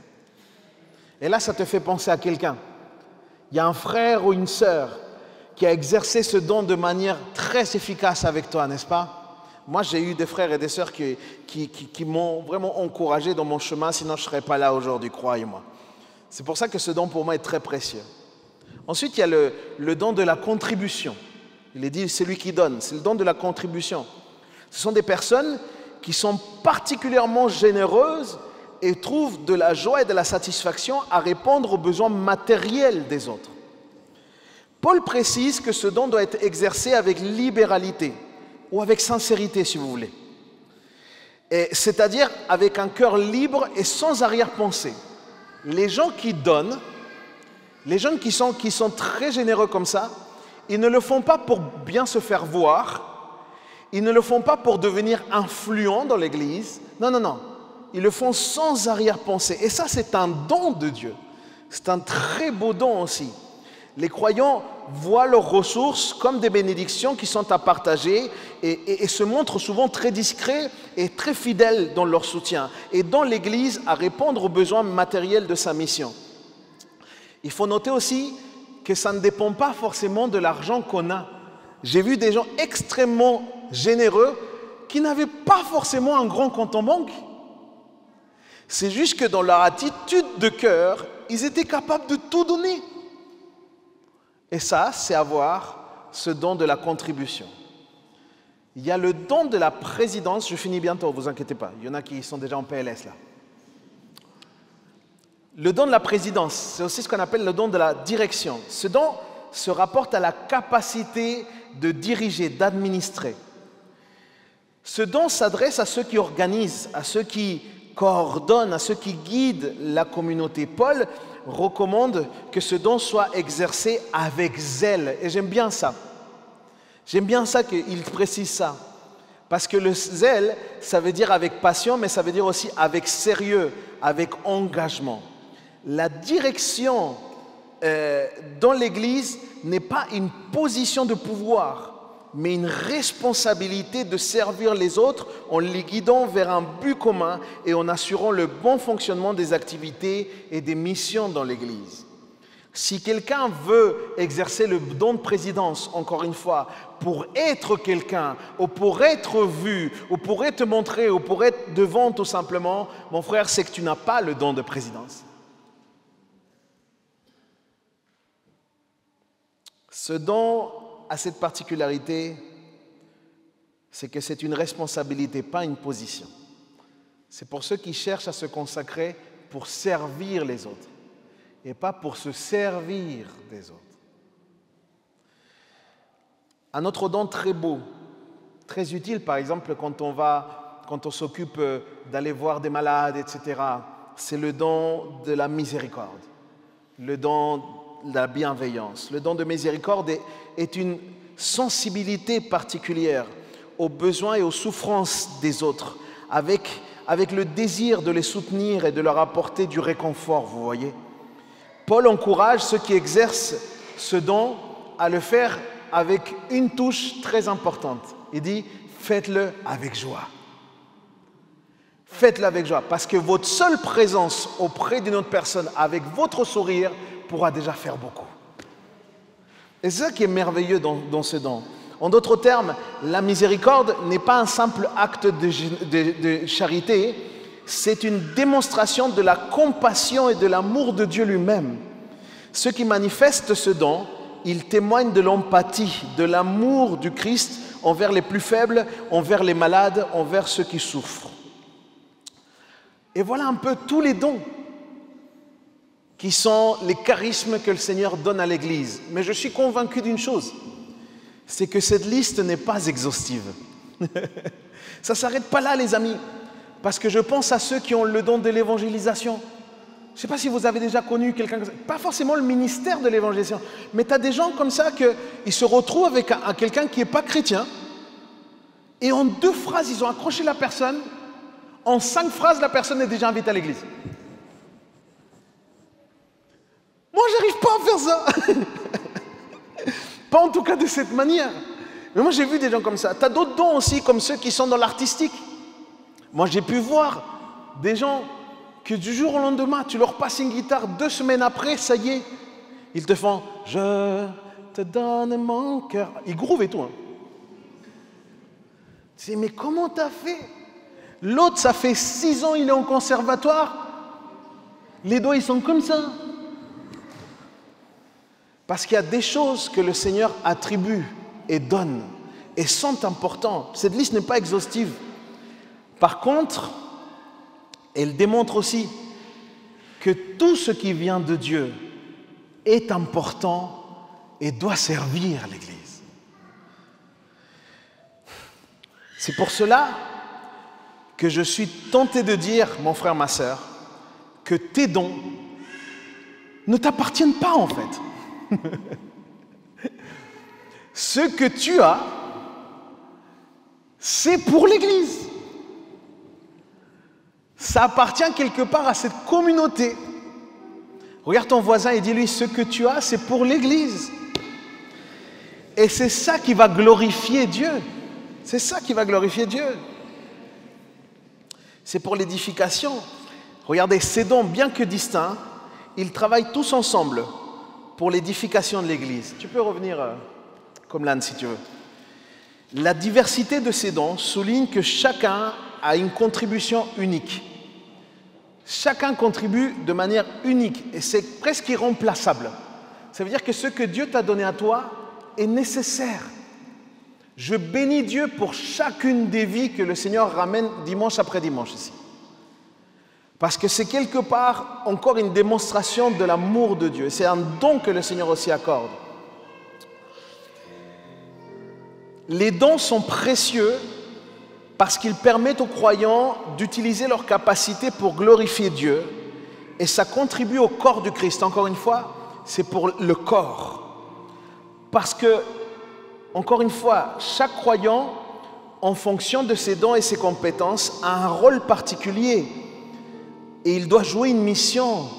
Et là, ça te fait penser à quelqu'un. Il y a un frère ou une sœur qui a exercé ce don de manière très efficace avec toi, n'est-ce pas? Moi, j'ai eu des frères et des sœurs qui m'ont vraiment encouragé dans mon chemin, sinon je ne serais pas là aujourd'hui, croyez-moi. C'est pour ça que ce don pour moi est très précieux. Ensuite, il y a le don de la contribution. Il est dit, c'est lui qui donne, c'est le don de la contribution. Ce sont des personnes qui sont particulièrement généreuses et trouvent de la joie et de la satisfaction à répondre aux besoins matériels des autres. Paul précise que ce don doit être exercé avec libéralité ou avec sincérité, si vous voulez. C'est-à-dire avec un cœur libre et sans arrière-pensée. Les gens qui donnent, les gens qui sont très généreux comme ça, ils ne le font pas pour bien se faire voir, ils ne le font pas pour devenir influents dans l'Église. Non, non, non. Ils le font sans arrière-pensée. Et ça, c'est un don de Dieu. C'est un très beau don aussi. Les croyants voient leurs ressources comme des bénédictions qui sont à partager et se montrent souvent très discrets et très fidèles dans leur soutien et dans l'Église à répondre aux besoins matériels de sa mission. Il faut noter aussi que ça ne dépend pas forcément de l'argent qu'on a. J'ai vu des gens extrêmement généreux qui n'avaient pas forcément un grand compte en banque. C'est juste que dans leur attitude de cœur, ils étaient capables de tout donner. Et ça, c'est avoir ce don de la contribution. Il y a le don de la présidence. Je finis bientôt, ne vous inquiétez pas. Il y en a qui sont déjà en PLS là. Le don de la présidence, c'est aussi ce qu'on appelle le don de la direction. Ce don se rapporte à la capacité de diriger, d'administrer. Ce don s'adresse à ceux qui organisent, à ceux qui coordonnent, à ceux qui guident la communauté. Paul recommande que ce don soit exercé avec zèle. Et j'aime bien ça. J'aime bien ça qu'il précise ça. Parce que le zèle, ça veut dire avec passion, mais ça veut dire aussi avec sérieux, avec engagement. La direction dans l'Église n'est pas une position de pouvoir, mais une responsabilité de servir les autres en les guidant vers un but commun et en assurant le bon fonctionnement des activités et des missions dans l'Église. Si quelqu'un veut exercer le don de présidence, encore une fois, pour être quelqu'un, ou pour être vu, ou pour être montré, ou pour être devant tout simplement, mon frère, c'est que tu n'as pas le don de présidence. Ce don a cette particularité, c'est que c'est une responsabilité, pas une position. C'est pour ceux qui cherchent à se consacrer pour servir les autres et pas pour se servir des autres. Un autre don très beau, très utile, par exemple, quand on s'occupe d'aller voir des malades, etc., c'est le don de la miséricorde, le don de la bienveillance. Le don de miséricorde est une sensibilité particulière aux besoins et aux souffrances des autres, avec le désir de les soutenir et de leur apporter du réconfort, vous voyez. Paul encourage ceux qui exercent ce don à le faire avec une touche très importante. Il dit, faites-le avec joie. Faites-le avec joie, parce que votre seule présence auprès d'une autre personne, avec votre sourire, pourra déjà faire beaucoup. Et c'est ça qui est merveilleux dans ce don. En d'autres termes, la miséricorde n'est pas un simple acte de charité, c'est une démonstration de la compassion et de l'amour de Dieu lui-même. Ceux qui manifestent ce don, ils témoignent de l'empathie, de l'amour du Christ envers les plus faibles, envers les malades, envers ceux qui souffrent. Et voilà un peu tous les dons qui sont les charismes que le Seigneur donne à l'Église. Mais je suis convaincu d'une chose, c'est que cette liste n'est pas exhaustive. Ça ne s'arrête pas là, les amis, parce que je pense à ceux qui ont le don de l'évangélisation. Je ne sais pas si vous avez déjà connu quelqu'un, pas forcément le ministère de l'évangélisation, mais tu as des gens comme ça qu'ils se retrouvent avec quelqu'un qui n'est pas chrétien, et en 2 phrases, ils ont accroché la personne, en 5 phrases, la personne est déjà invitée à l'église. Moi, j'arrive pas à faire ça. Pas en tout cas de cette manière. Mais moi, j'ai vu des gens comme ça. Tu as d'autres dons aussi, comme ceux qui sont dans l'artistique. Moi, j'ai pu voir des gens que du jour au lendemain, tu leur passes une guitare, 2 semaines après, ça y est, ils te font « Je te donne mon cœur ». Ils groovent et tout. Hein. dis, mais comment t'as fait? L'autre, ça fait 6 ans, il est en conservatoire. Les doigts, ils sont comme ça. Parce qu'il y a des choses que le Seigneur attribue et donne et sont importantes. Cette liste n'est pas exhaustive. Par contre, elle démontre aussi que tout ce qui vient de Dieu est important et doit servir l'Église. C'est pour cela que je suis tenté de dire, mon frère, ma sœur, que tes dons ne t'appartiennent pas en fait. Ce que tu as, c'est pour l'Église. Ça appartient quelque part à cette communauté. Regarde ton voisin et dis-lui, ce que tu as, c'est pour l'Église. Et c'est ça qui va glorifier Dieu. C'est ça qui va glorifier Dieu. C'est pour l'édification. Regardez, ces dons, bien que distincts, ils travaillent tous ensemble pour l'édification de l'Église. Tu peux revenir comme l'âne si tu veux. La diversité de ces dons souligne que chacun a une contribution unique. Chacun contribue de manière unique et c'est presque irremplaçable. Ça veut dire que ce que Dieu t'a donné à toi est nécessaire. Je bénis Dieu pour chacune des vies que le Seigneur ramène dimanche après dimanche ici. Parce que c'est quelque part encore une démonstration de l'amour de Dieu. C'est un don que le Seigneur aussi accorde. Les dons sont précieux parce qu'ils permettent aux croyants d'utiliser leur capacité pour glorifier Dieu et ça contribue au corps du Christ. Encore une fois, c'est pour le corps. Parce que, encore une fois, chaque croyant, en fonction de ses dons et ses compétences, a un rôle particulier et il doit jouer une mission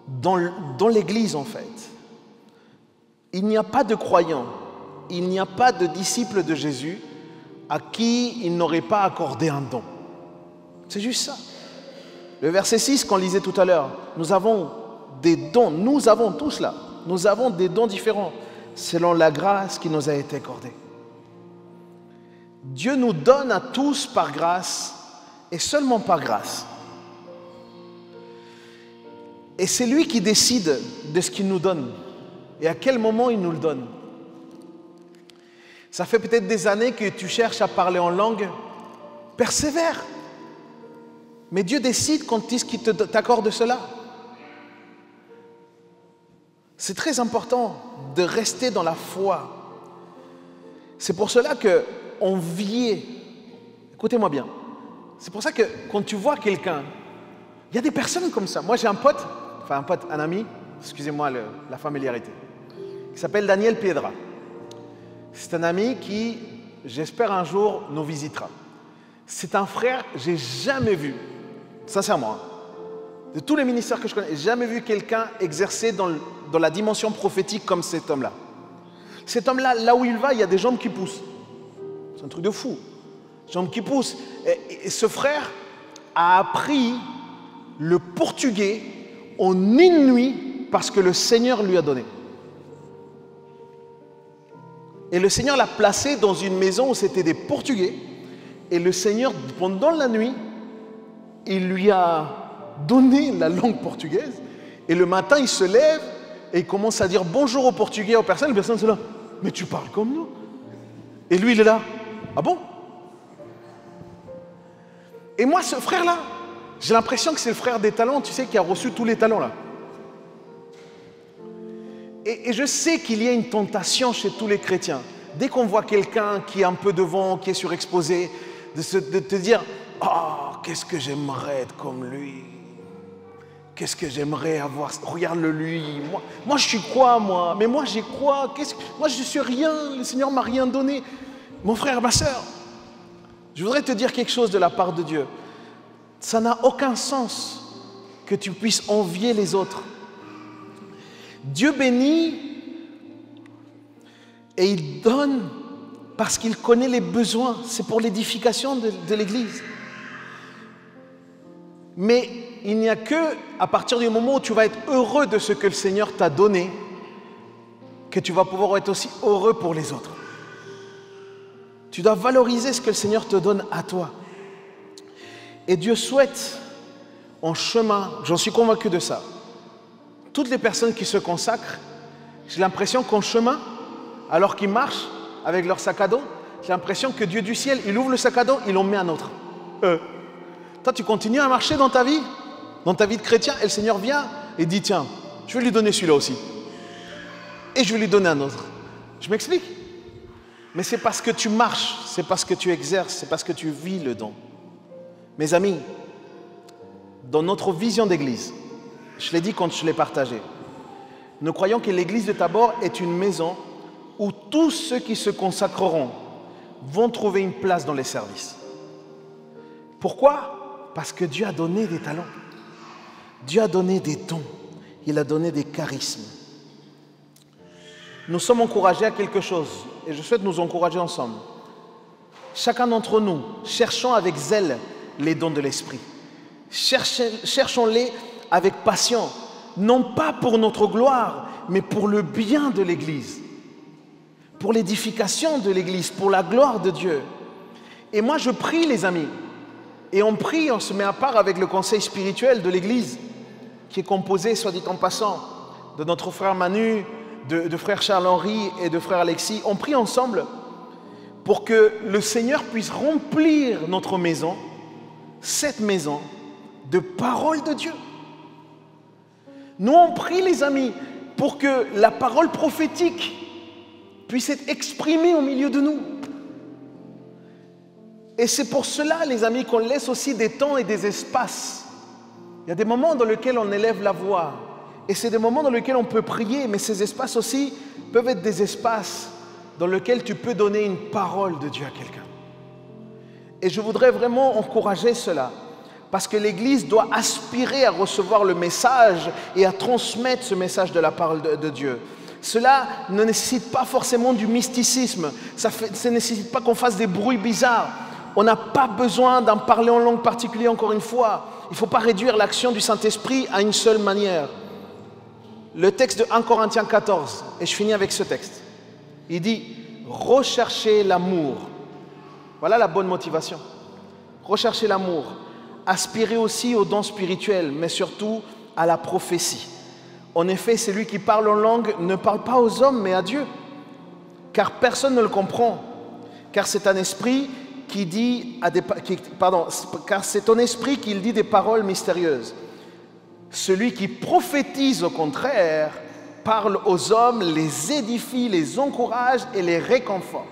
dans l'Église en fait. Il n'y a pas de croyant, il n'y a pas de disciple de Jésus à qui il n'aurait pas accordé un don. C'est juste ça. Le verset 6 qu'on lisait tout à l'heure, nous avons des dons, nous avons tous là, nous avons des dons différents selon la grâce qui nous a été accordée. Dieu nous donne à tous par grâce et seulement par grâce. Et c'est lui qui décide de ce qu'il nous donne et à quel moment il nous le donne. Ça fait peut-être des années que tu cherches à parler en langue. Persévère. Mais Dieu décide quand est-ce qu'il t'accorde cela. C'est très important de rester dans la foi. C'est pour cela qu'on vient. Écoutez-moi bien. C'est pour ça que quand tu vois quelqu'un, il y a des personnes comme ça. Moi j'ai un pote, un ami, excusez-moi la familiarité, qui s'appelle Daniel Piedra. C'est un ami qui, j'espère un jour, nous visitera. C'est un frère que j'ai jamais vu, sincèrement, de tous les ministères que je connais, jamais vu quelqu'un exercer dans la dimension prophétique comme cet homme-là. Cet homme-là, là où il va, il y a des jambes qui poussent. C'est un truc de fou. Jambes qui poussent. Et ce frère a appris le portugais en une nuit parce que le Seigneur lui a donné. Et le Seigneur l'a placé dans une maison où c'était des Portugais. Et le Seigneur, pendant la nuit, il lui a donné la langue portugaise. Et le matin, il se lève et il commence à dire bonjour aux Portugais, aux personnes. Les personnes sont là, mais tu parles comme nous. Et lui, il est là, ah bon? Et moi, ce frère-là, j'ai l'impression que c'est le frère des talents, tu sais, qui a reçu tous les talents là. Et je sais qu'il y a une tentation chez tous les chrétiens. Dès qu'on voit quelqu'un qui est un peu devant, qui est surexposé, de te dire « Oh, qu'est-ce que j'aimerais être comme lui? Qu'est-ce que j'aimerais avoir? Regarde-le lui. Moi, je suis quoi, moi? Mais moi, j'ai quoi? Moi, je suis rien. Le Seigneur m'a rien donné. » Mon frère, ma sœur, je voudrais te dire quelque chose de la part de Dieu. Ça n'a aucun sens que tu puisses envier les autres. Dieu bénit et il donne parce qu'il connaît les besoins. C'est pour l'édification de l'Église. Mais il n'y a que à partir du moment où tu vas être heureux de ce que le Seigneur t'a donné que tu vas pouvoir être aussi heureux pour les autres. Tu dois valoriser ce que le Seigneur te donne à toi. Et Dieu souhaite en chemin, j'en suis convaincu de ça, toutes les personnes qui se consacrent, j'ai l'impression qu'en chemin, alors qu'ils marchent avec leur sac à dos, j'ai l'impression que Dieu du ciel, il ouvre le sac à dos, il en met un autre. Toi, tu continues à marcher dans ta vie de chrétien, et le Seigneur vient et dit, tiens, je vais lui donner celui-là aussi. Et je vais lui donner un autre. Je m'explique? Mais c'est parce que tu marches, c'est parce que tu exerces, c'est parce que tu vis le don. Mes amis, dans notre vision d'église, je l'ai dit quand je l'ai partagé, nous croyons que l'église de Tabor est une maison où tous ceux qui se consacreront vont trouver une place dans les services. Pourquoi? Parce que Dieu a donné des talents. Dieu a donné des dons. Il a donné des charismes. Nous sommes encouragés à quelque chose et je souhaite nous encourager ensemble. Chacun d'entre nous, cherchons avec zèle les dons de l'Esprit. Cherchons-les avec passion, non pas pour notre gloire, mais pour le bien de l'Église, pour l'édification de l'Église, pour la gloire de Dieu. Et moi, je prie, les amis, et on prie, on se met à part avec le conseil spirituel de l'Église, qui est composé, soit dit en passant, de notre frère Manu, de frère Charles-Henri et de frère Alexis. On prie ensemble pour que le Seigneur puisse remplir notre maison, cette maison, de parole de Dieu. Nous, on prie, les amis, pour que la parole prophétique puisse être exprimée au milieu de nous. Et c'est pour cela, les amis, qu'on laisse aussi des temps et des espaces. Il y a des moments dans lesquels on élève la voix. Et c'est des moments dans lesquels on peut prier, mais ces espaces aussi peuvent être des espaces dans lesquels tu peux donner une parole de Dieu à quelqu'un. Et je voudrais vraiment encourager cela, parce que l'Église doit aspirer à recevoir le message et à transmettre ce message de la parole de Dieu. Cela ne nécessite pas forcément du mysticisme, ça ne nécessite pas qu'on fasse des bruits bizarres. On n'a pas besoin d'en parler en langue particulière, encore une fois. Il ne faut pas réduire l'action du Saint-Esprit à une seule manière. Le texte de 1 Corinthiens 14, et je finis avec ce texte. Il dit, recherchez l'amour. Voilà la bonne motivation. Recherchez l'amour. Aspirez aussi aux dons spirituels, mais surtout à la prophétie. En effet, celui qui parle en langue ne parle pas aux hommes, mais à Dieu. Car personne ne le comprend. Car c'est un esprit qui dit car c'est ton esprit qui dit des paroles mystérieuses. Celui qui prophétise, au contraire, parle aux hommes, les édifie, les encourage et les réconforte.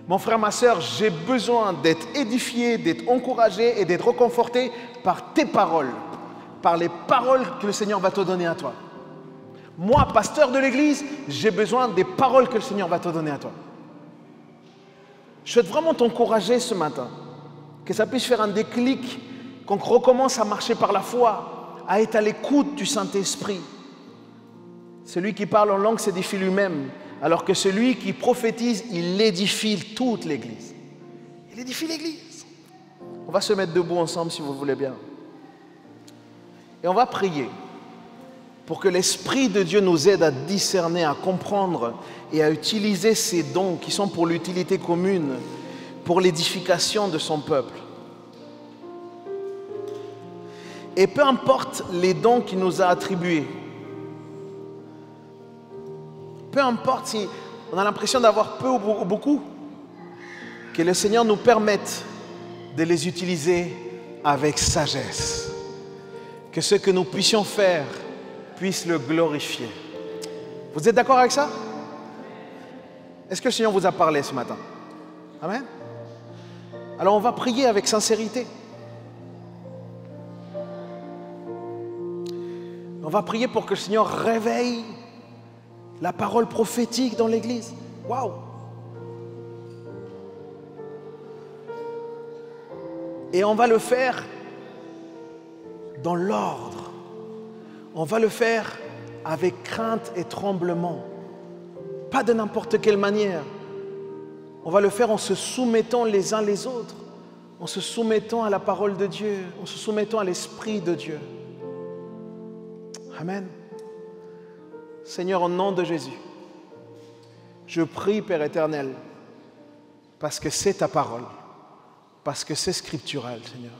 Mon frère, ma sœur, j'ai besoin d'être édifié, d'être encouragé et d'être réconforté par tes paroles, par les paroles que le Seigneur va te donner à toi. Moi, pasteur de l'Église, j'ai besoin des paroles que le Seigneur va te donner à toi. Je souhaite vraiment t'encourager ce matin, que ça puisse faire un déclic, qu'on recommence à marcher par la foi, à être à l'écoute du Saint-Esprit. Celui qui parle en langue s'édifie lui-même, alors que celui qui prophétise, il édifie toute l'Église. Il édifie l'Église. On va se mettre debout ensemble si vous voulez bien. Et on va prier pour que l'Esprit de Dieu nous aide à discerner, à comprendre et à utiliser ces dons qui sont pour l'utilité commune, pour l'édification de son peuple. Et peu importe les dons qu'il nous a attribués, peu importe si on a l'impression d'avoir peu ou beaucoup, que le Seigneur nous permette de les utiliser avec sagesse. Que ce que nous puissions faire puisse le glorifier. Vous êtes d'accord avec ça? Est-ce que le Seigneur vous a parlé ce matin? Amen. Alors on va prier avec sincérité. On va prier pour que le Seigneur réveille la parole prophétique dans l'Église. Waouh! Et on va le faire dans l'ordre. On va le faire avec crainte et tremblement. Pas de n'importe quelle manière. On va le faire en se soumettant les uns les autres, en se soumettant à la parole de Dieu, en se soumettant à l'Esprit de Dieu. Amen. Seigneur, au nom de Jésus, je prie, Père éternel, parce que c'est ta parole, parce que c'est scriptural, Seigneur,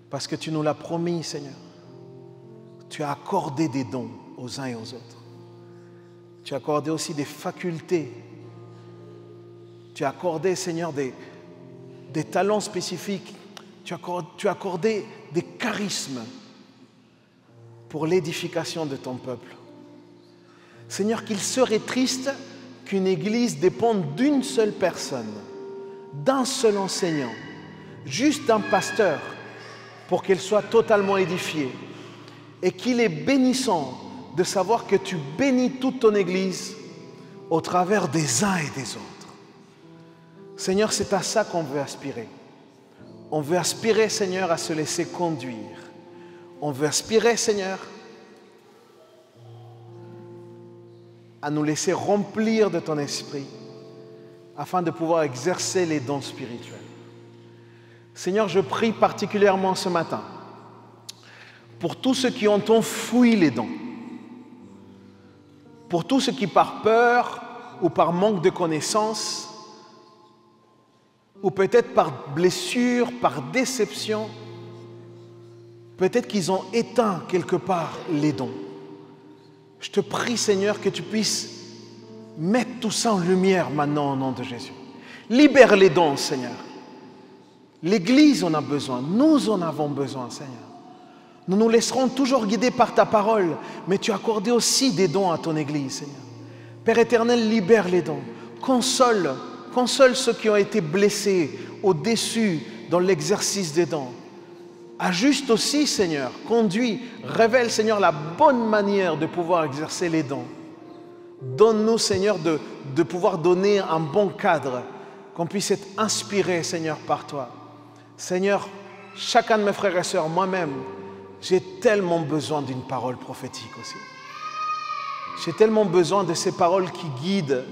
parce que tu nous l'as promis, Seigneur. Tu as accordé des dons aux uns et aux autres. Tu as accordé aussi des facultés. Tu as accordé, Seigneur, des talents spécifiques. Tu as accordé des charismes pour l'édification de ton peuple. Seigneur, qu'il serait triste qu'une église dépende d'une seule personne, d'un seul enseignant, juste d'un pasteur, pour qu'elle soit totalement édifiée. Et qu'il est bénissant de savoir que tu bénis toute ton église au travers des uns et des autres. Seigneur, c'est à ça qu'on veut aspirer. On veut aspirer, Seigneur, à se laisser conduire. On veut aspirer, Seigneur, à nous laisser remplir de ton esprit afin de pouvoir exercer les dons spirituels. Seigneur, je prie particulièrement ce matin pour tous ceux qui ont enfoui les dons, pour tous ceux qui par peur ou par manque de connaissances, ou peut-être par blessure, par déception, peut-être qu'ils ont éteint quelque part les dons. Je te prie, Seigneur, que tu puisses mettre tout ça en lumière maintenant au nom de Jésus. Libère les dons, Seigneur. L'Église en a besoin, nous en avons besoin, Seigneur. Nous nous laisserons toujours guider par ta parole, mais tu as accordé aussi des dons à ton Église, Seigneur. Père éternel, libère les dons. Console ceux qui ont été blessés ou déçus dans l'exercice des dons. Ajuste aussi, Seigneur, conduis, révèle, Seigneur, la bonne manière de pouvoir exercer les dons. Donne-nous, Seigneur, de pouvoir donner un bon cadre, qu'on puisse être inspiré, Seigneur, par toi. Seigneur, chacun de mes frères et sœurs, moi-même, j'ai tellement besoin d'une parole prophétique aussi. J'ai tellement besoin de ces paroles qui guident,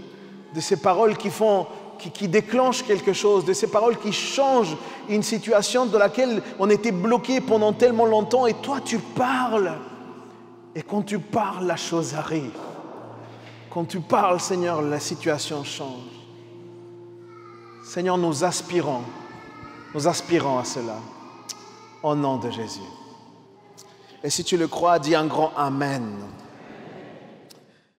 de ces paroles qui déclenchent quelque chose, de ces paroles qui changent une situation dans laquelle on était bloqué pendant tellement longtemps et toi tu parles. Et quand tu parles, la chose arrive. Quand tu parles, Seigneur, la situation change. Seigneur, nous aspirons à cela, au nom de Jésus. Et si tu le crois, dis un grand Amen.